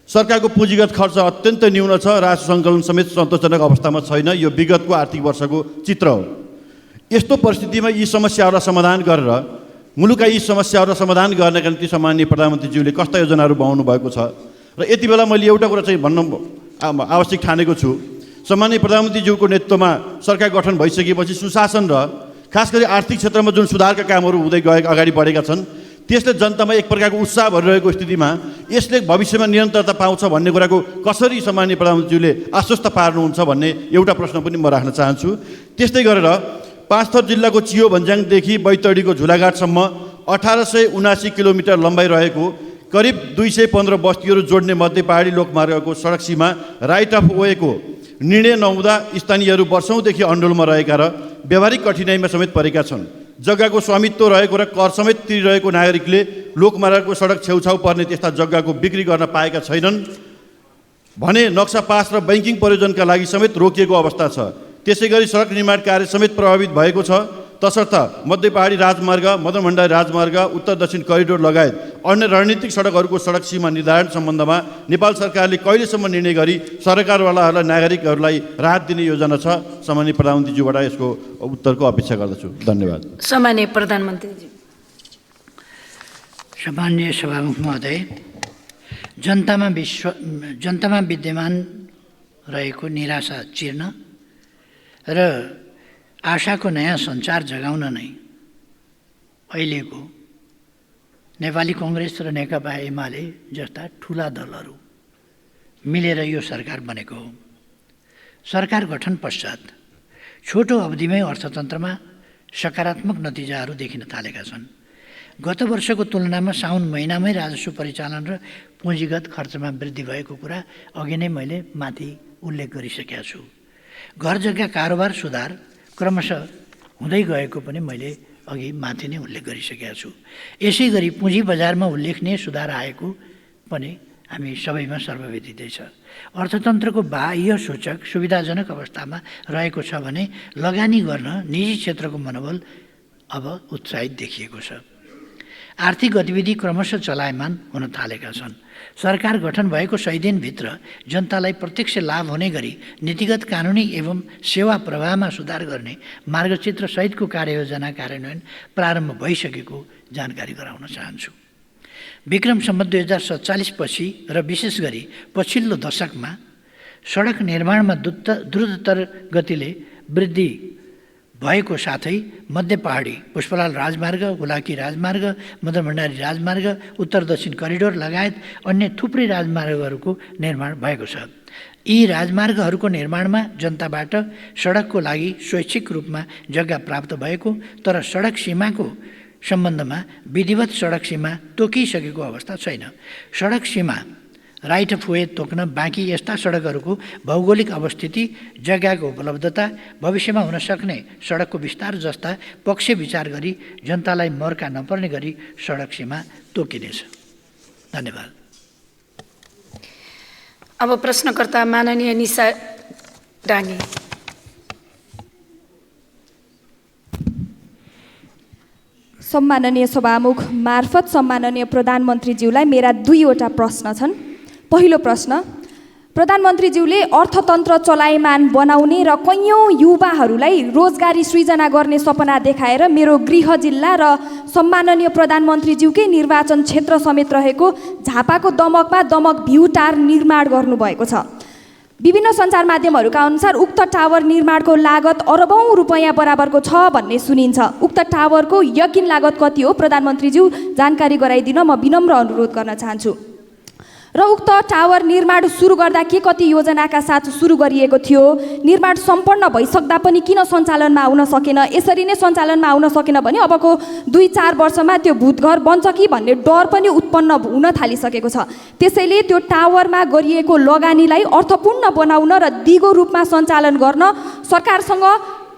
सरकारको पुँजीगत खर्च अत्यन्त न्यून छ, राजस्व सङ्कलन समेत सन्तोषजनक अवस्थामा छैन। यो विगतको आर्थिक वर्षको चित्र हो। यस्तो परिस्थितिमा यी समस्याहरूलाई समाधान गरेर मुलुकका यी समस्याहरूलाई समाधान गर्नका निम्ति सम्माननीय प्रधानमन्त्रीज्यूले कस्ता योजनाहरू बनाउनु भएको छ? र यति बेला मैले एउटा कुरा चाहिँ भन्न आवश्यक ठानेको छु। सम्माननीय प्रधानमन्त्रीज्यूको नेतृत्वमा सरकार गठन भइसकेपछि सुशासन र खास गरी आर्थिक क्षेत्रमा जुन सुधारका कामहरू हुँदै अगाडि बढेका छन्, त्यसले जनतामा एक प्रकारको उत्साह भरिरहेको स्थितिमा यसले भविष्यमा निरन्तरता पाउँछ भन्ने कुराको कसरी सम्माननीय प्रधानमन्त्रीज्यूले आश्वस्त पार्नुहुन्छ भन्ने एउटा प्रश्न पनि म राख्न चाहन्छु। त्यस्तै गरेर पाँचथर जिल्लाको चियो भन्ज्याङदेखि बैतडीको झुलाघाटसम्म 1879 किलोमिटर लम्बाइ रहेको करिब 215 बस्तीहरू जोड्ने मध्य पहाडी लोकमार्गको सडक सीमा राइट अफ वेको निर्णय नहुँदा स्थानीयहरू वर्षौँदेखि अन्डोलमा रहेका र व्यावहारिक कठिनाइमा समेत परेका छन्। जग्गाको स्वामित्व रहेको र कर समेत तिरिरहेको नागरिकले लोकमार्गको सडक छेउछाउ पर्ने त्यस्ता जग्गाको बिक्री गर्न पाएका छैनन् भने नक्सा पास र ब्याङ्किङ प्रयोजनका लागि समेत रोकिएको अवस्था छ। त्यसै गरी सडक निर्माण कार्य समेत प्रभावित भएको छ। तसर्थ मध्य पहाडी राजमार्ग, मदन भण्डारी राजमार्ग, उत्तर दक्षिण करिडोर लगायत अन्य रणनीतिक सडकहरूको सडक सीमा निर्धारण सम्बन्धमा नेपाल सरकारले कहिलेसम्म निर्णय गरी सरकारवालाहरूलाई नागरिकहरूलाई राहत दिने योजना छ? सम्माननीय प्रधानमन्त्रीज्यूबाट यसको उत्तरको अपेक्षा गर्दछु। धन्यवाद। सम्माननीय प्रधानमन्त्रीज्यू। सम्माननीय सभामुख महोदय, जनतामा विद्यमान रहेको निराशा चिर्न र आशाको नयाँ सञ्चार जगाउन नै अहिलेको नेपाली काङ्ग्रेस र नेकपा एमाले जस्ता ठुला दलहरू मिलेर यो सरकार बनेको हो। सरकार गठन पश्चात छोटो अवधिमै अर्थतन्त्रमा सकारात्मक नतिजाहरू देखिन थालेका छन्। गत वर्षको तुलनामा साउन महिनामै राजस्व परिचालन र पुँजीगत खर्चमा वृद्धि भएको कुरा अघि नै मैले माथि उल्लेख गरिसकेका छु। घर जग्गा कारोबार सुधार क्रमशः हुँदै गएको पनि मैले अघि माथि नै उल्लेख गरिसकेको छु। यसै गरी पुँजी बजारमा उल्लेखनीय सुधार आएको पनि हामी सबैमा सर्वविदितै छ। अर्थतन्त्रको बाह्य सूचक सुविधाजनक अवस्थामा रहेको छ भने लगानी गर्न निजी क्षेत्रको मनोबल अब उत्साहित देखिएको छ। आर्थिक गतिविधि क्रमशः चलायमान हुन थालेका छन्। सरकार गठन भएको 100 दिनभित्र जनतालाई प्रत्यक्ष लाभ हुने गरी नीतिगत कानुनी एवं सेवा प्रवाहमा सुधार गर्ने मार्गचित्र सहितको कार्ययोजना कार्यान्वयन प्रारम्भ भइसकेको जानकारी गराउन चाहन्छु। विक्रम सम्वत 2047 पछि र विशेष गरी पछिल्लो दशकमा सडक निर्माणमा द्रुततर गतिले वृद्धि भएको साथै मध्य पहाडी पुष्पलाल राजमार्ग, हुलाकी राजमार्ग, मदन भण्डारी राजमार्ग, उत्तर दक्षिण करिडोर लगायत अन्य थुप्रै राजमार्गहरूको निर्माण भएको छ। यी राजमार्गहरूको निर्माणमा जनताबाट सडकको लागि स्वैच्छिक रूपमा जग्गा प्राप्त भएको तर सडक सीमाको सम्बन्धमा विधिवत सडक सीमा तोकिसकेको अवस्था छैन। सडक सीमा राइट अफ वे तोक्न बाँकी यस्ता सडकहरूको भौगोलिक अवस्थिति, जग्गाको उपलब्धता, भविष्यमा हुन सक्ने सडकको विस्तार जस्ता पक्ष विचार गरी जनतालाई मर्का नपर्ने गरी सडक सीमा तोकिनेछ। धन्यवाद। अब प्रश्नकर्ता माननीय निशा डाङ्गे। सम्माननीय सभामुख मार्फत सम्माननीय प्रधानमन्त्रीज्यूलाई मेरा 2वटा प्रश्न छन्। पहिलो प्रश्न, प्रधानमन्त्रीज्यूले अर्थतन्त्र चलायमान बनाउने र कैयौँ युवाहरूलाई रोजगारी सृजना गर्ने सपना देखाएर मेरो गृह जिल्ला र सम्माननीय प्रधानमन्त्रीज्यूकै निर्वाचन क्षेत्र समेत रहेको झापाको दमकमा दमक भ्यू टावर निर्माण गर्नुभएको छ। विभिन्न सञ्चार माध्यमहरूका अनुसार उक्त टावर निर्माणको लागत अरबौँ रुपैयाँ बराबरको छ भन्ने सुनिन्छ। उक्त टावरको यकिन लागत कति हो प्रधानमन्त्रीज्यू जानकारी गराइदिन म विनम्र अनुरोध गर्न चाहन्छु। र उक्त टावर निर्माण सुरु गर्दा के कति योजनाका साथ सुरु गरिएको थियो? निर्माण सम्पन्न भइसक्दा पनि किन सञ्चालनमा आउन सकेन? यसरी नै सञ्चालनमा आउन सकेन भने अबको 2-4 वर्षमा त्यो भूतघर बन्छ कि भन्ने डर पनि उत्पन्न हुन थालिसकेको छ। त्यसैले त्यो टावरमा गरिएको लगानीलाई अर्थपूर्ण बनाउन र दिगो रूपमा सञ्चालन गर्न सरकारसँग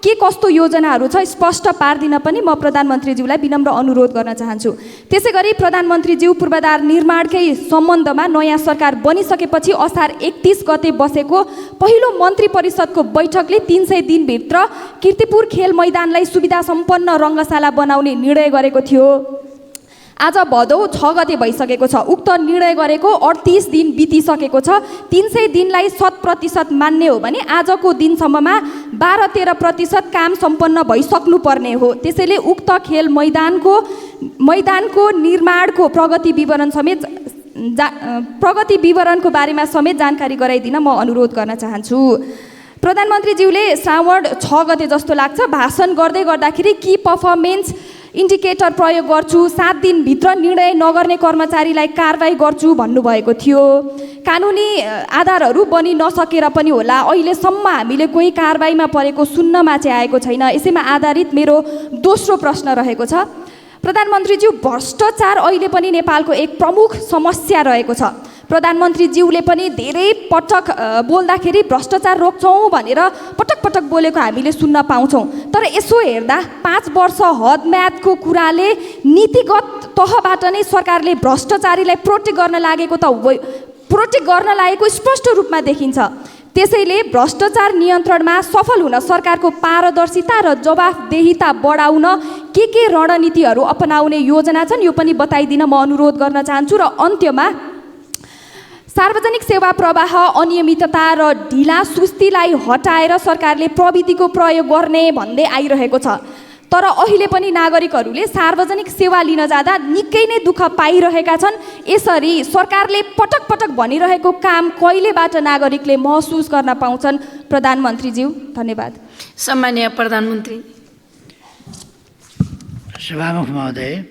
के कस्तो योजनाहरू छ स्पष्ट पार्दिन पनि म प्रधानमन्त्रीज्यूलाई विनम्र अनुरोध गर्न चाहन्छु। त्यसै गरी प्रधानमन्त्रीज्यू पूर्वाधार निर्माणकै सम्बन्धमा नयाँ सरकार बनिसकेपछि असार 31 गते बसेको पहिलो मन्त्री परिषदको बैठकले 300 दिनभित्र कीर्तिपुर खेल मैदानलाई सुविधा सम्पन्न रङ्गशाला बनाउने निर्णय गरेको थियो। आज भदौ 6 गते भइसकेको छ। उक्त निर्णय गरेको 38 दिन बितिसकेको छ। 300 दिनलाई 100% मान्ने हो भने आजको दिनसम्ममा 12-13% काम सम्पन्न भइसक्नु पर्ने हो। त्यसैले उक्त खेल मैदानको निर्माणको प्रगति विवरणको बारेमा समेत जानकारी गराइदिन म अनुरोध गर्न चाहन्छु। प्रधानमन्त्रीज्यूले श्रावण 6 गते जस्तो लाग्छ भाषण गर्दै गर्दाखेरि की पर्फर्मेन्स इन्डिकेटर प्रयोग गर्छु, 7 दिनभित्र निर्णय नगर्ने कर्मचारीलाई कारबाही गर्छु भन्नुभएको थियो। कानुनी आधारहरू बनि नसकेर पनि होला अहिलेसम्म हामीले कोही कारबाहीमा परेको सुन्नमा चाहिँ आएको छैन। यसैमा आधारित मेरो दोस्रो प्रश्न रहेको छ। प्रधानमन्त्रीज्यू, भ्रष्टाचार अहिले पनि नेपालको एक प्रमुख समस्या रहेको छ। प्रधानमन्त्रीज्यूले पनि धेरै पटक बोल्दाखेरि भ्रष्टाचार रोक्छौँ भनेर पटक पटक बोलेको हामीले सुन्न पाउँछौँ। तर यसो हेर्दा 5 वर्ष हदम्यादको कुराले नीतिगत तहबाट नै सरकारले भ्रष्टाचारीलाई प्रोटेक्ट गर्न लागेको स्पष्ट रूपमा देखिन्छ। त्यसैले भ्रष्टाचार नियन्त्रणमा सफल हुन सरकारको पारदर्शिता र जवाफदेहिता बढाउन के रणनीतिहरू अपनाउने योजना छन् यो पनि बताइदिन म अनुरोध गर्न चाहन्छु। र अन्त्यमा सार्वजनिक सेवा प्रवाह अनियमितता र ढिला सुस्तीलाई हटाएर सरकारले प्रविधिको प्रयोग गर्ने भन्दै आइरहेको छ। तर अहिले पनि नागरिकहरूले सार्वजनिक सेवा लिन जाँदा निकै नै दुःख पाइरहेका छन्। यसरी सरकारले पटक पटक भनिरहेको काम कहिलेबाट नागरिकले महसुस गर्न पाउँछन्? प्रधानमन्त्रीज्यू, धन्यवाद। सम्माननीय प्रधानमन्त्री। सभामुख महोदय,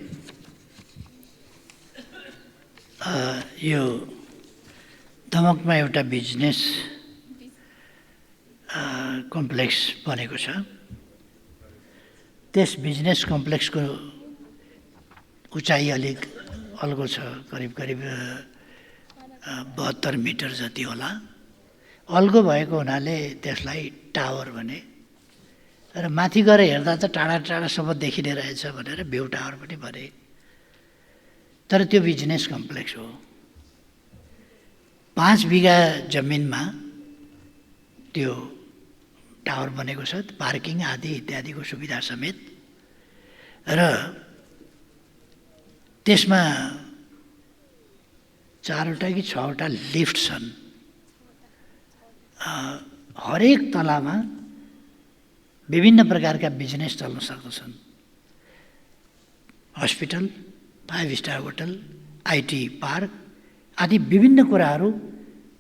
यो दमकमा एउटा बिजनेस कम्प्लेक्स बनेको छ। त्यस बिजनेस कम्प्लेक्सको उचाइ अलिक अल्गो छ, करिब 72 मिटर जति होला। अल्गो भएको हुनाले त्यसलाई टावर भने र माथि गएर हेर्दा त टाढा टाढासम्म देखिने रहेछ भनेर भ्यू टावर पनि भने। तर त्यो बिजनेस कम्प्लेक्स हो। 5 बिघा जमिनमा त्यो टावर बनेको छ, पार्किङ आदि इत्यादिको सुविधा समेत। र त्यसमा 4वटा कि 6वटा लिफ्ट छन्। हरेक तलामा विभिन्न प्रकारका बिजनेस चल्न सक्दछन्। Hospital, 5 star hotel, IT park आदि विभिन्न कुराहरू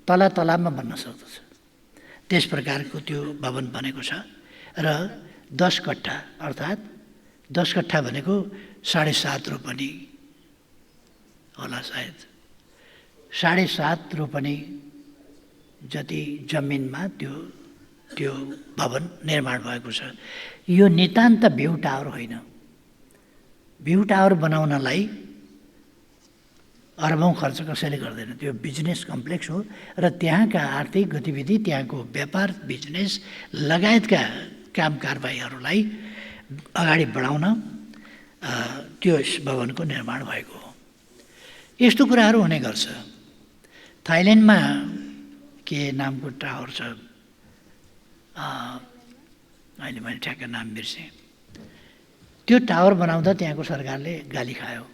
तलामा बन्न सक्दछ। त्यस प्रकारको त्यो भवन बनेको छ। र 10 कट्ठा अर्थात् 10 कट्ठा भनेको 7.5 रोपनी होला सायद। 7.5 रोपनी जति जमिनमा त्यो भवन निर्माण भएको छ। यो नितान्त भ्यू टावर होइन। भ्यू टावर बनाउनलाई अरबौँ खर्च कसैले गर्दैन। त्यो बिजनेस कम्प्लेक्स हो र त्यहाँका आर्थिक गतिविधि, त्यहाँको व्यापार बिजनेस लगायतका काम कारबाहीहरूलाई अगाडि बढाउन त्यो भवनको निर्माण भएको हो। यस्तो कुराहरू हुने गर्छ। थाइल्यान्डमा के नामको टावर छ, अहिले मैले ठ्याक्क नाम बिर्सेँ। त्यो टावर बनाउँदा त्यहाँको सरकारले गाली खायो।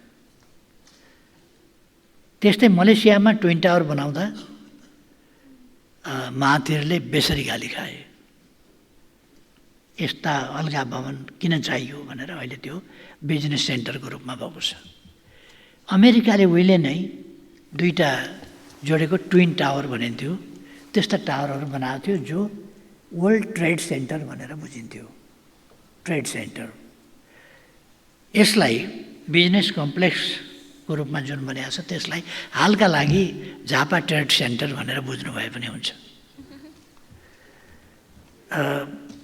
त्यस्तै मलेसियामा ट्विन टावर बनाउँदा महातिरले बेसरी गाली खाए। यस्ता अलगा भवन किन चाहियो भनेर अहिले त्यो बिजनेस सेन्टरको रूपमा भएको छ। अमेरिकाले उहिले नै 2टा जोडेको ट्विन टावर भनिन्थ्यो। त्यस्ता टावरहरू बनाएको थियो जो वर्ल्ड ट्रेड सेन्टर भनेर बुझिन्थ्यो। Trade centre. यसलाई बिजनेस कम्प्लेक्सको रूपमा जुन बनाएको छ त्यसलाई हालका लागि झापा ट्रेड सेन्टर भनेर बुझ्नु भए पनि हुन्छ।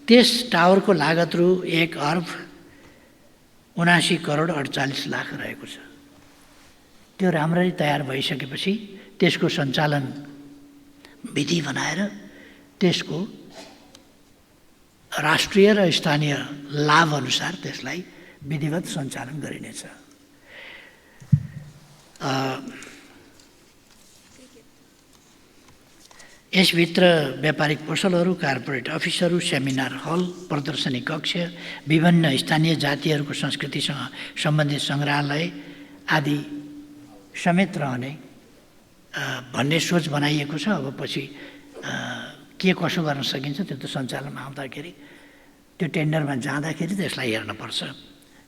त्यस टावरको लागत रु 1 अर्ब 79 करोड 48 लाख रहेको छ। त्यो राम्ररी तयार भइसकेपछि त्यसको सञ्चालन विधि बनाएर त्यसको राष्ट्रिय र स्थानीय लाभ अनुसार त्यसलाई विधिवत सञ्चालन गरिनेछ। यसभित्र व्यापारिक पसलहरू, कार्पोरेट अफिसहरू, सेमिनार हल, प्रदर्शनी कक्ष, विभिन्न स्थानीय जातिहरूको संस्कृतिसँग सम्बन्धित सङ्ग्रहालय आदि समेत रहने भन्ने सोच बनाइएको छ। अब पछि के कसो गर्न सकिन्छ त्यो त सञ्चालनमा आउँदाखेरि, त्यो टेन्डरमा जाँदाखेरि त्यसलाई हेर्नुपर्छ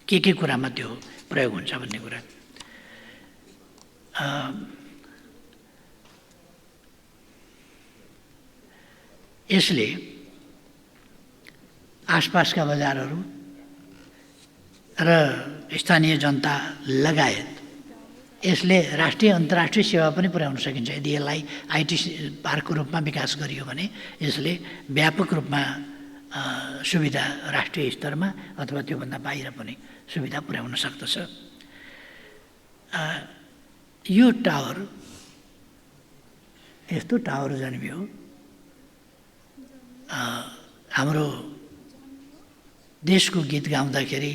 के कुरामा त्यो प्रयोग हुन्छ भन्ने कुरा। यसले आसपासका बजारहरू र स्थानीय जनता लगायत यसले राष्ट्रिय अन्तर्राष्ट्रिय सेवा पनि पुर्याउन सकिन्छ। यदि यसलाई आइटी पार्कको रूपमा विकास गरियो भने यसले व्यापक रूपमा सुविधा राष्ट्रिय स्तरमा अथवा त्योभन्दा बाहिर पनि सुविधा पुर्याउन सक्दछ। यो टावर यस्तो टावर जन्मियो। हाम्रो देशको गीत गाउँदाखेरि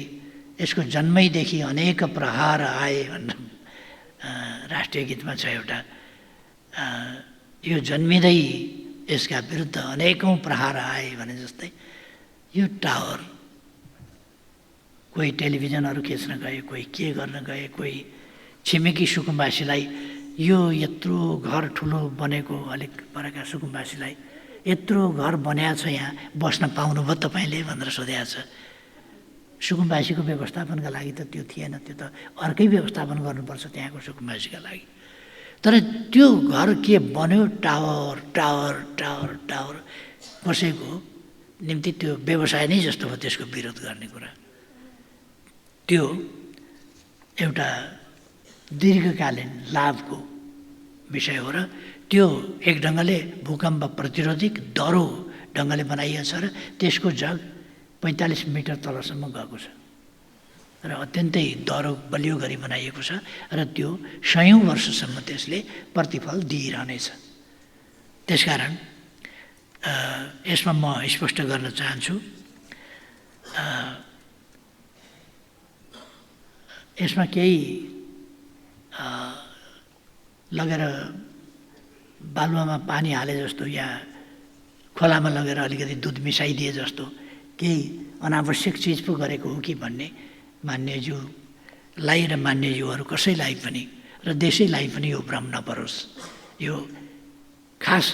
यसको जन्मैदेखि अनेक प्रहार आए भन्ने राष्ट्रिय गीतमा छ एउटा। यो जन्मिँदै यसका विरुद्ध अनेकौँ प्रहार आए भने जस्तै यो टावर कोही टेलिभिजनहरू खिच्न गए, कोही के गर्न गए, कोही छिमेकी सुकुम्बासीलाई यो यत्रो घर ठुलो बनेको अलिक परका सुकुम्बासीलाई यत्रो घर बनाएको छ, यहाँ बस्न पाउनुभयो तपाईँले भनेर सोधेको छ। सुकुम्बासीको व्यवस्थापनका लागि त त्यो थिएन, त्यो त अर्कै व्यवस्थापन गर्नुपर्छ त्यहाँको सुकुम्बासीका लागि। तर त्यो घर के बन्यो, टावर टावर टावर टावर कसैको निम्ति त्यो व्यवसाय नै जस्तो हो, त्यसको विरोध गर्ने कुरा। त्यो एउटा दीर्घकालीन लाभको विषय हो र त्यो एक ढङ्गले भूकम्प प्रतिरोधक दह्रो ढङ्गले बनाइएको छ र त्यसको जग 45 मिटर तलसम्म गएको छ र अत्यन्तै दह्रो बलियो गरी बनाइएको छ र त्यो सयौँ वर्षसम्म त्यसले प्रतिफल दिइरहनेछ। त्यसकारण यसमा म स्पष्ट गर्न चाहन्छु यसमा केही लगेर बालुवामा पानी हाले जस्तो या खोलामा लगेर अलिकति दुध मिसाइदिए जस्तो केही अनावश्यक चिज पो गरेको हो कि भन्ने मान्यज्यूलाई र मान्यज्यूहरू कसैलाई पनि र देशैलाई पनि यो भ्रम नपरोस्। यो खास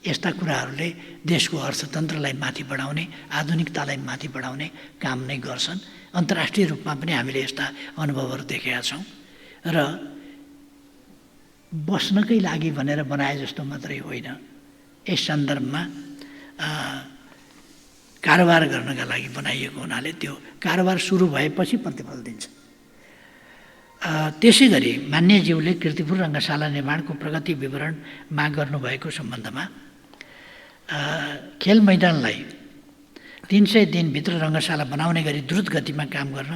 यस्ता कुराहरूले देशको अर्थतन्त्रलाई माथि बढाउने, आधुनिकतालाई माथि बढाउने काम नै गर्छन्। अन्तर्राष्ट्रिय रूपमा पनि हामीले यस्ता अनुभवहरू देखेका छौँ र बस्नकै लागि भनेर बनाए जस्तो मात्रै होइन, यस सन्दर्भमा कारोबार गर्नका लागि बनाइएको हुनाले त्यो कारोबार सुरु भएपछि प्रतिफल दिन्छ। त्यसै गरी मान्यज्यूले कीर्तिपुर रङ्गशाला निर्माणको प्रगति विवरण माग गर्नुभएको सम्बन्धमा खेल मैदानलाई 300 दिनभित्र रङ्गशाला बनाउने गरी द्रुत गतिमा काम गर्न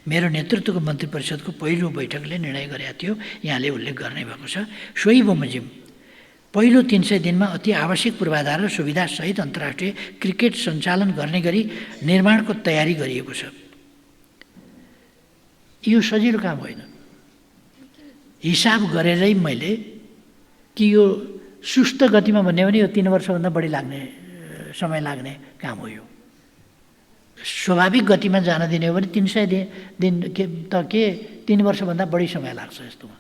मेरो नेतृत्वको मन्त्री परिषदको पहिलो बैठकले निर्णय गरेका थियो, यहाँले उल्लेख गर्ने भएको छ। सोही बमोजिम पहिलो 300 दिनमा अति आवश्यक पूर्वाधार र सुविधासहित अन्तर्राष्ट्रिय क्रिकेट सञ्चालन गर्ने गरी निर्माणको तयारी गरिएको छ। यो सजिलो काम होइन। हिसाब गरेरै मैले कि यो सुस्त गतिमा भन्ने भने यो 3 वर्षभन्दा बढी समय लाग्ने काम हो। यो स्वाभाविक गतिमा जान दिने हो भने 300 दिन के 3 वर्षभन्दा बढी समय लाग्छ यस्तोमा।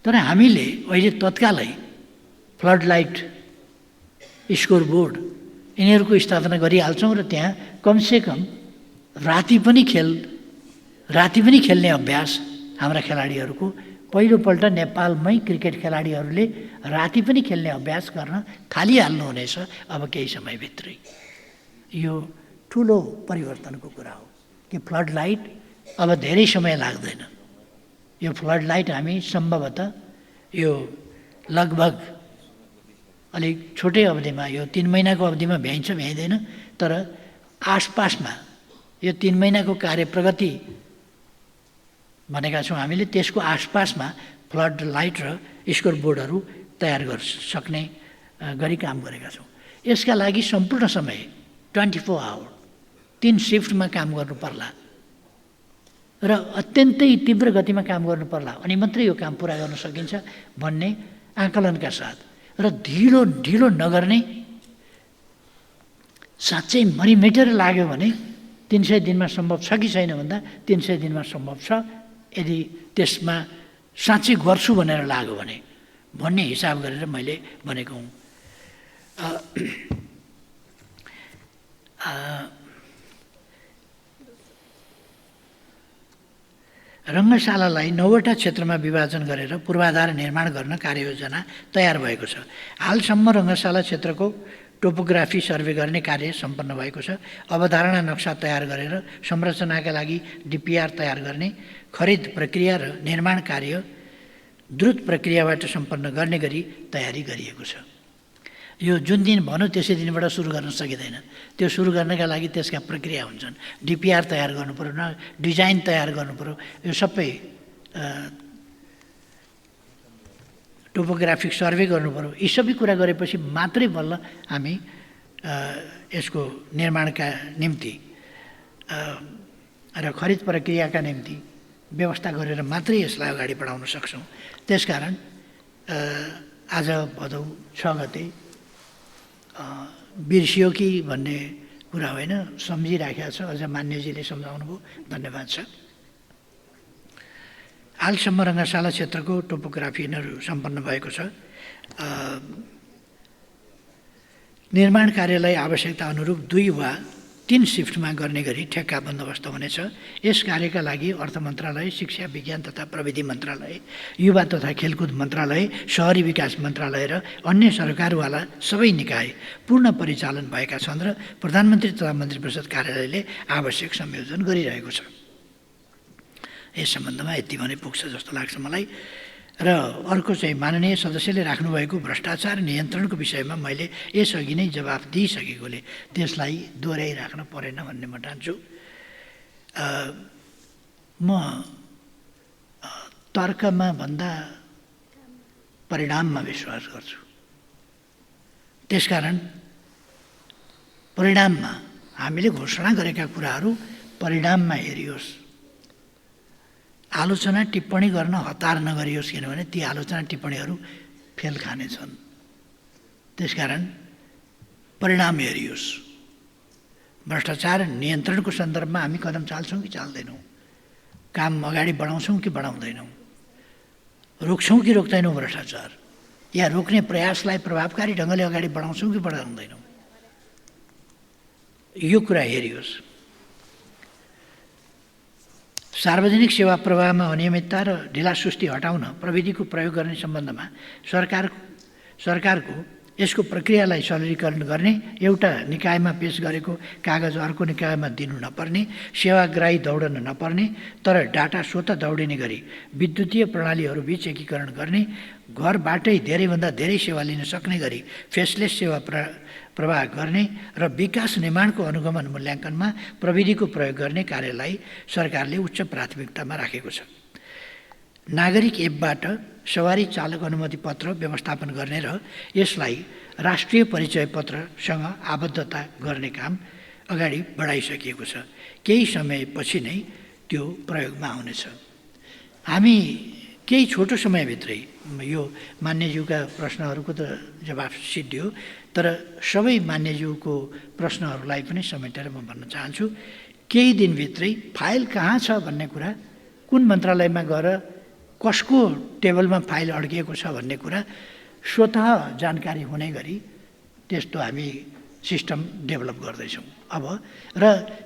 तर हामीले अहिले तत्कालै फ्लड लाइट, स्कोर बोर्ड यिनीहरूको स्थापना गरिहाल्छौँ र त्यहाँ कमसेकम राति पनि खेल्ने अभ्यास हाम्रा खेलाडीहरूको पहिलोपल्ट नेपालमै क्रिकेट खेलाडीहरूले राति पनि खेल्ने अभ्यास गर्न थालिहाल्नुहुनेछ अब केही समयभित्रै। यो ठुलो परिवर्तनको कुरा हो कि फ्लड लाइट अब धेरै समय लाग्दैन। यो फ्लड लाइट हामी सम्भवतः यो लगभग अलिक छोटै अवधिमा, यो 3 महिनाको अवधिमा भ्याइन्छ भ्याइँदैन, तर आसपासमा यो 3 महिनाको कार्य प्रगति भनेका छौँ हामीले, त्यसको आसपासमा फ्लड लाइट र स्कोर बोर्डहरू तयार गर्न सक्ने गरी काम गरेका छौँ। यसका लागि सम्पूर्ण समय 24 आवर 3 सिफ्टमा काम गर्नु पर्ला र अत्यन्तै तीव्र गतिमा काम गर्नु पर्ला, अनि मात्रै यो काम पुरा गर्न सकिन्छ भन्ने आकलनका साथ र ढिलो नगर्ने। साँच्चै मरिमेटेर लाग्यो भने 300 दिनमा सम्भव छ कि छैन भन्दा 300 दिनमा सम्भव छ, यदि त्यसमा साँच्चै गर्छु भनेर लाग्यो भने भन्ने हिसाब गरेर मैले भनेको हुँ। रङ्गशालालाई 9वटा क्षेत्रमा विभाजन गरेर पूर्वाधार निर्माण गर्न कार्ययोजना तयार भएको छ। हालसम्म रङ्गशाला क्षेत्रको टोपोग्राफी सर्वे गर्ने कार्य सम्पन्न भएको छ। अवधारणा नक्सा तयार गरेर संरचनाका लागि डिपिआर तयार गर्ने, खरिद प्रक्रिया र निर्माण कार्य द्रुत प्रक्रियाबाट सम्पन्न गर्ने गरी तयारी गरिएको छ। यो जुन दिन भन्यो त्यसै दिनबाट सुरु गर्न सकिँदैन। त्यो सुरु गर्नका लागि त्यसका प्रक्रिया हुन्छन्। डिपिआर तयार गर्नुपऱ्यो, डिजाइन तयार गर्नुपऱ्यो, यो सबै टोपोग्राफिक सर्वे गर्नुपऱ्यो। यी सबै कुरा गरेपछि मात्रै बल्ल हामी यसको निर्माणका निम्ति र खरिद प्रक्रियाका निम्ति व्यवस्था गरेर मात्रै यसलाई अगाडि बढाउन सक्छौँ। त्यसकारण आज भदौ 6 गते बिर्सियो कि भन्ने कुरा होइन, सम्झिराखेको छ। अझ मान्यजीले सम्झाउनु भयो, धन्यवाद छ। हालसम्म रङ्गशाला क्षेत्रको टोपोग्राफी यिनीहरू सम्पन्न भएको छ। निर्माण कार्यलाई आवश्यकता अनुरूप 2 वा 3 सिफ्टमा गर्ने गरी ठेक्का बन्दोबस्त हुनेछ। यस कार्यका लागि अर्थ मन्त्रालय, शिक्षा विज्ञान तथा प्रविधि मन्त्रालय, युवा तथा खेलकुद मन्त्रालय, शहरी विकास मन्त्रालय र अन्य सरकारवाला सबै निकाय पूर्ण परिचालन भएका छन् र प्रधानमन्त्री तथा मन्त्री परिषद कार्यालयले आवश्यक संयोजन गरिरहेको छ। यस सम्बन्धमा यति भने पुग्छ जस्तो लाग्छ मलाई। र अर्को चाहिँ माननीय सदस्यले राख्नुभएको भ्रष्टाचार नियन्त्रणको विषयमा मैले यसअघि नै जवाफ दिइसकेकोले त्यसलाई दोहोऱ्याइराख्न परेन भन्ने म ठान्छु। म तर्कमा भन्दा परिणाममा विश्वास गर्छु। त्यसकारण परिणाममा हामीले घोषणा गरेका कुराहरू परिणाममा हेरियोस्। आलोचना टिप्पणी गर्न हतार नगरियोस्, किनभने ती आलोचना टिप्पणीहरू फेल खानेछन्। त्यसकारण परिणाम हेरियोस्। भ्रष्टाचार नियन्त्रणको सन्दर्भमा हामी कदम चाल्छौँ कि चाल्दैनौँ, काम अगाडि बढाउँछौँ कि बढाउँदैनौँ, रोक्छौँ कि रोक्दैनौँ भ्रष्टाचार, या रोक्ने प्रयासलाई प्रभावकारी ढङ्गले अगाडि बढाउँछौँ कि बढाउँदैनौँ, यो कुरा हेरियोस्। सार्वजनिक सेवा प्रवाहमा अनियमितता र ढिलासुस्ती हटाउन प्रविधिको प्रयोग गर्ने सम्बन्धमा सरकारको यसको प्रक्रियालाई सरलीकरण गर्ने, एउटा निकायमा पेश गरेको कागज अर्को निकायमा दिनु नपर्ने, सेवाग्राही दौडन नपर्ने तर डाटा स्वतः दौडिने गरी विद्युतीय प्रणालीहरू बीच एकीकरण गर्ने, घरबाटै धेरैभन्दा धेरै सेवा लिन सक्ने गरी फेसलेस सेवा प्रवाह गर्ने र विकास निर्माणको अनुगमन मूल्याङ्कनमा प्रविधिको प्रयोग गर्ने कार्यलाई सरकारले उच्च प्राथमिकतामा राखेको छ। नागरिक एपबाट सवारी चालक अनुमति पत्र व्यवस्थापन गर्ने र यसलाई राष्ट्रिय परिचय पत्रसँग आबद्धता गर्ने काम अगाडि बढाइसकिएको छ। केही समयपछि नै त्यो प्रयोगमा आउनेछ। हामी केही छोटो समयभित्रै यो मान्यज्यूका प्रश्नहरूको त जवाफ सिद्धियो, तर सबै मान्यज्यूको प्रश्नहरूलाई पनि समेटेर म भन्न चाहन्छु। केही दिनभित्रै फाइल कहाँ छ भन्ने कुरा, कुन मन्त्रालयमा गएर कसको टेबलमा फाइल अड्किएको छ भन्ने कुरा स्वतः जानकारी हुने गरी त्यस्तो हामी सिस्टम डेभलप गर्दैछौँ अब। र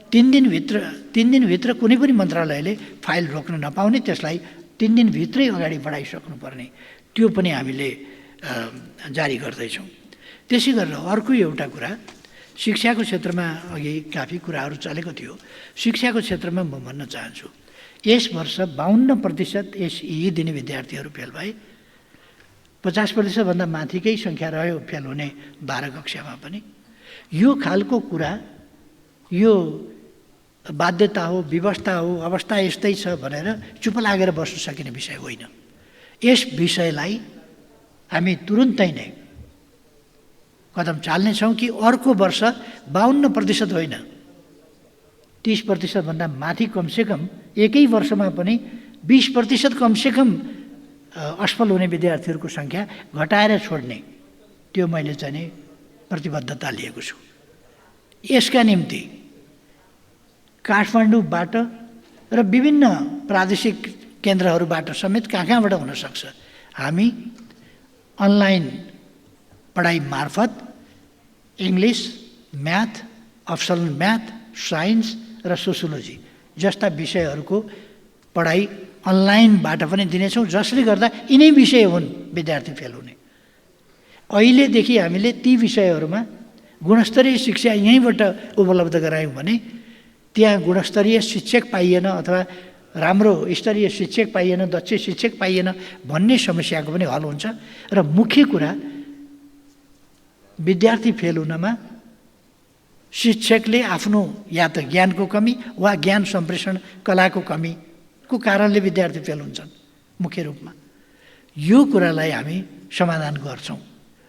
3 दिनभित्र कुनै पनि मन्त्रालयले फाइल रोक्न नपाउने, त्यसलाई 3 दिनभित्रै अगाडि बढाइसक्नुपर्ने, त्यो पनि हामीले जारी गर्दैछौँ। त्यसै गरेर अर्को एउटा कुरा, शिक्षाको क्षेत्रमा अघि काफी कुराहरू चलेको थियो। शिक्षाको क्षेत्रमा म भन्न चाहन्छु, यस वर्ष 52% यी दिने विद्यार्थीहरू फेल भए। 50%भन्दा माथिकै सङ्ख्या रह्यो फेल हुने 12 कक्षामा पनि। यो खालको कुरा, यो बाध्यता हो, व्यवस्था हो, अवस्था यस्तै छ भनेर चुप लागेर बस्न सकिने विषय होइन। यस विषयलाई हामी तुरुन्तै नै कदम चाल्नेछौँ कि अर्को वर्ष 52% होइन, 30% भन्दा माथि कमसेकम एकै वर्षमा पनि 20% कमसेकम असफल हुने विद्यार्थीहरूको सङ्ख्या घटाएर छोड्ने, त्यो मैले चाहिँ नि प्रतिबद्धता लिएको छु। यसका निम्ति काठमाडौँबाट र विभिन्न प्रादेशिक केन्द्रहरूबाट समेत कहाँबाट हुनसक्छ हामी अनलाइन पढाइ मार्फत English, math, optional math, science र सोसियोलोजी जस्ता विषयहरूको पढाइ अनलाइनबाट पनि दिनेछौँ, जसले गर्दा यिनै विषय हुन् विद्यार्थी फेल हुने। अहिलेदेखि हामीले ती विषयहरूमा गुणस्तरीय शिक्षा यहीँबाट उपलब्ध गरायौँ भने त्यहाँ गुणस्तरीय शिक्षक पाइएन अथवा राम्रो स्तरीय शिक्षक पाइएन, दक्ष शिक्षक पाइएन भन्ने समस्याको पनि हल हुन्छ। र मुख्य कुरा, विद्यार्थी फेल हुनमा शिक्षकले आफ्नो या त ज्ञानको कमी वा ज्ञान सम्प्रेषण कलाको कमीको कारणले विद्यार्थी फेल हुन्छन् मुख्य रूपमा। यो कुरालाई हामी समाधान गर्छौँ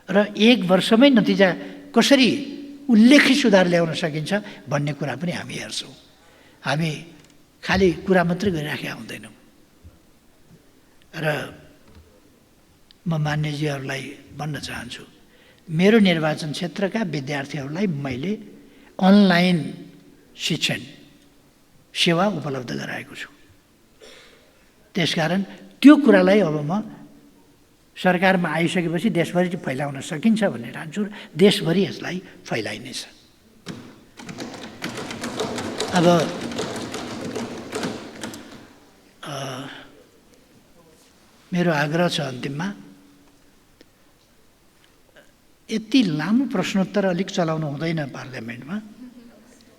र 1 वर्षमै नतिजा कसरी उल्लेख्य सुधार ल्याउन सकिन्छ भन्ने कुरा पनि हामी हेर्छौँ। हामी खालि कुरा मात्रै गरिराखेका हुँदैनौँ। र म मान्यजीहरूलाई भन्न चाहन्छु, मेरो निर्वाचन क्षेत्रका विद्यार्थीहरूलाई मैले अनलाइन शिक्षण सेवा उपलब्ध गराएको छु। त्यसकारण त्यो कुरालाई अब म सरकारमा आइसकेपछि देशभरि फैलाउन सकिन्छ भन्ने ठान्छु र देशभरि यसलाई फैलाइनेछ। अब मेरो आग्रह छ अन्तिममा, यति लामो प्रश्नोत्तर अलिक चलाउनु हुँदैन पार्लियामेन्टमा,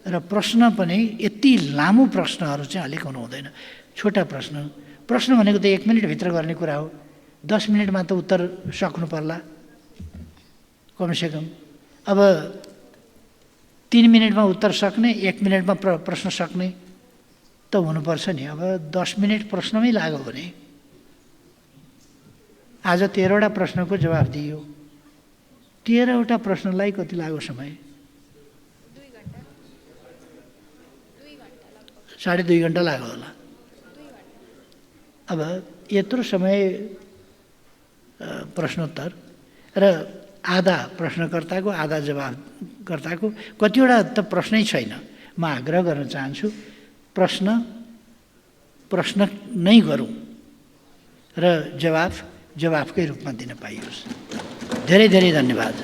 र प्रश्न पनि यति लामो प्रश्नहरू चाहिँ अलिक हुनु हुँदैन। छोटा प्रश्न भनेको त 1 मिनटभित्र गर्ने कुरा हो। 10 मिनटमा त उत्तर सक्नु पर्ला कमसेकम। अब 3 मिनटमा उत्तर सक्ने, 1 मिनटमा प्रश्न सक्ने त हुनुपर्छ नि। अब 10 मिनट प्रश्नमै लाग्यो भने आज 13वटा प्रश्नको जवाफ दियो। 13वटा प्रश्नलाई कति लाग्यो समय? 2.5 घन्टा लाग्यो होला। अब यत्रो समय प्रश्नोत्तर र आधा प्रश्नकर्ताको आधा जवाबकर्ताको, कतिवटा त प्रश्नै छैन। म आग्रह गर्न चाहन्छु प्रश्न नै गरौँ र जवाफकै रूपमा दिन पाइयोस्। धेरै धेरै धन्यवाद।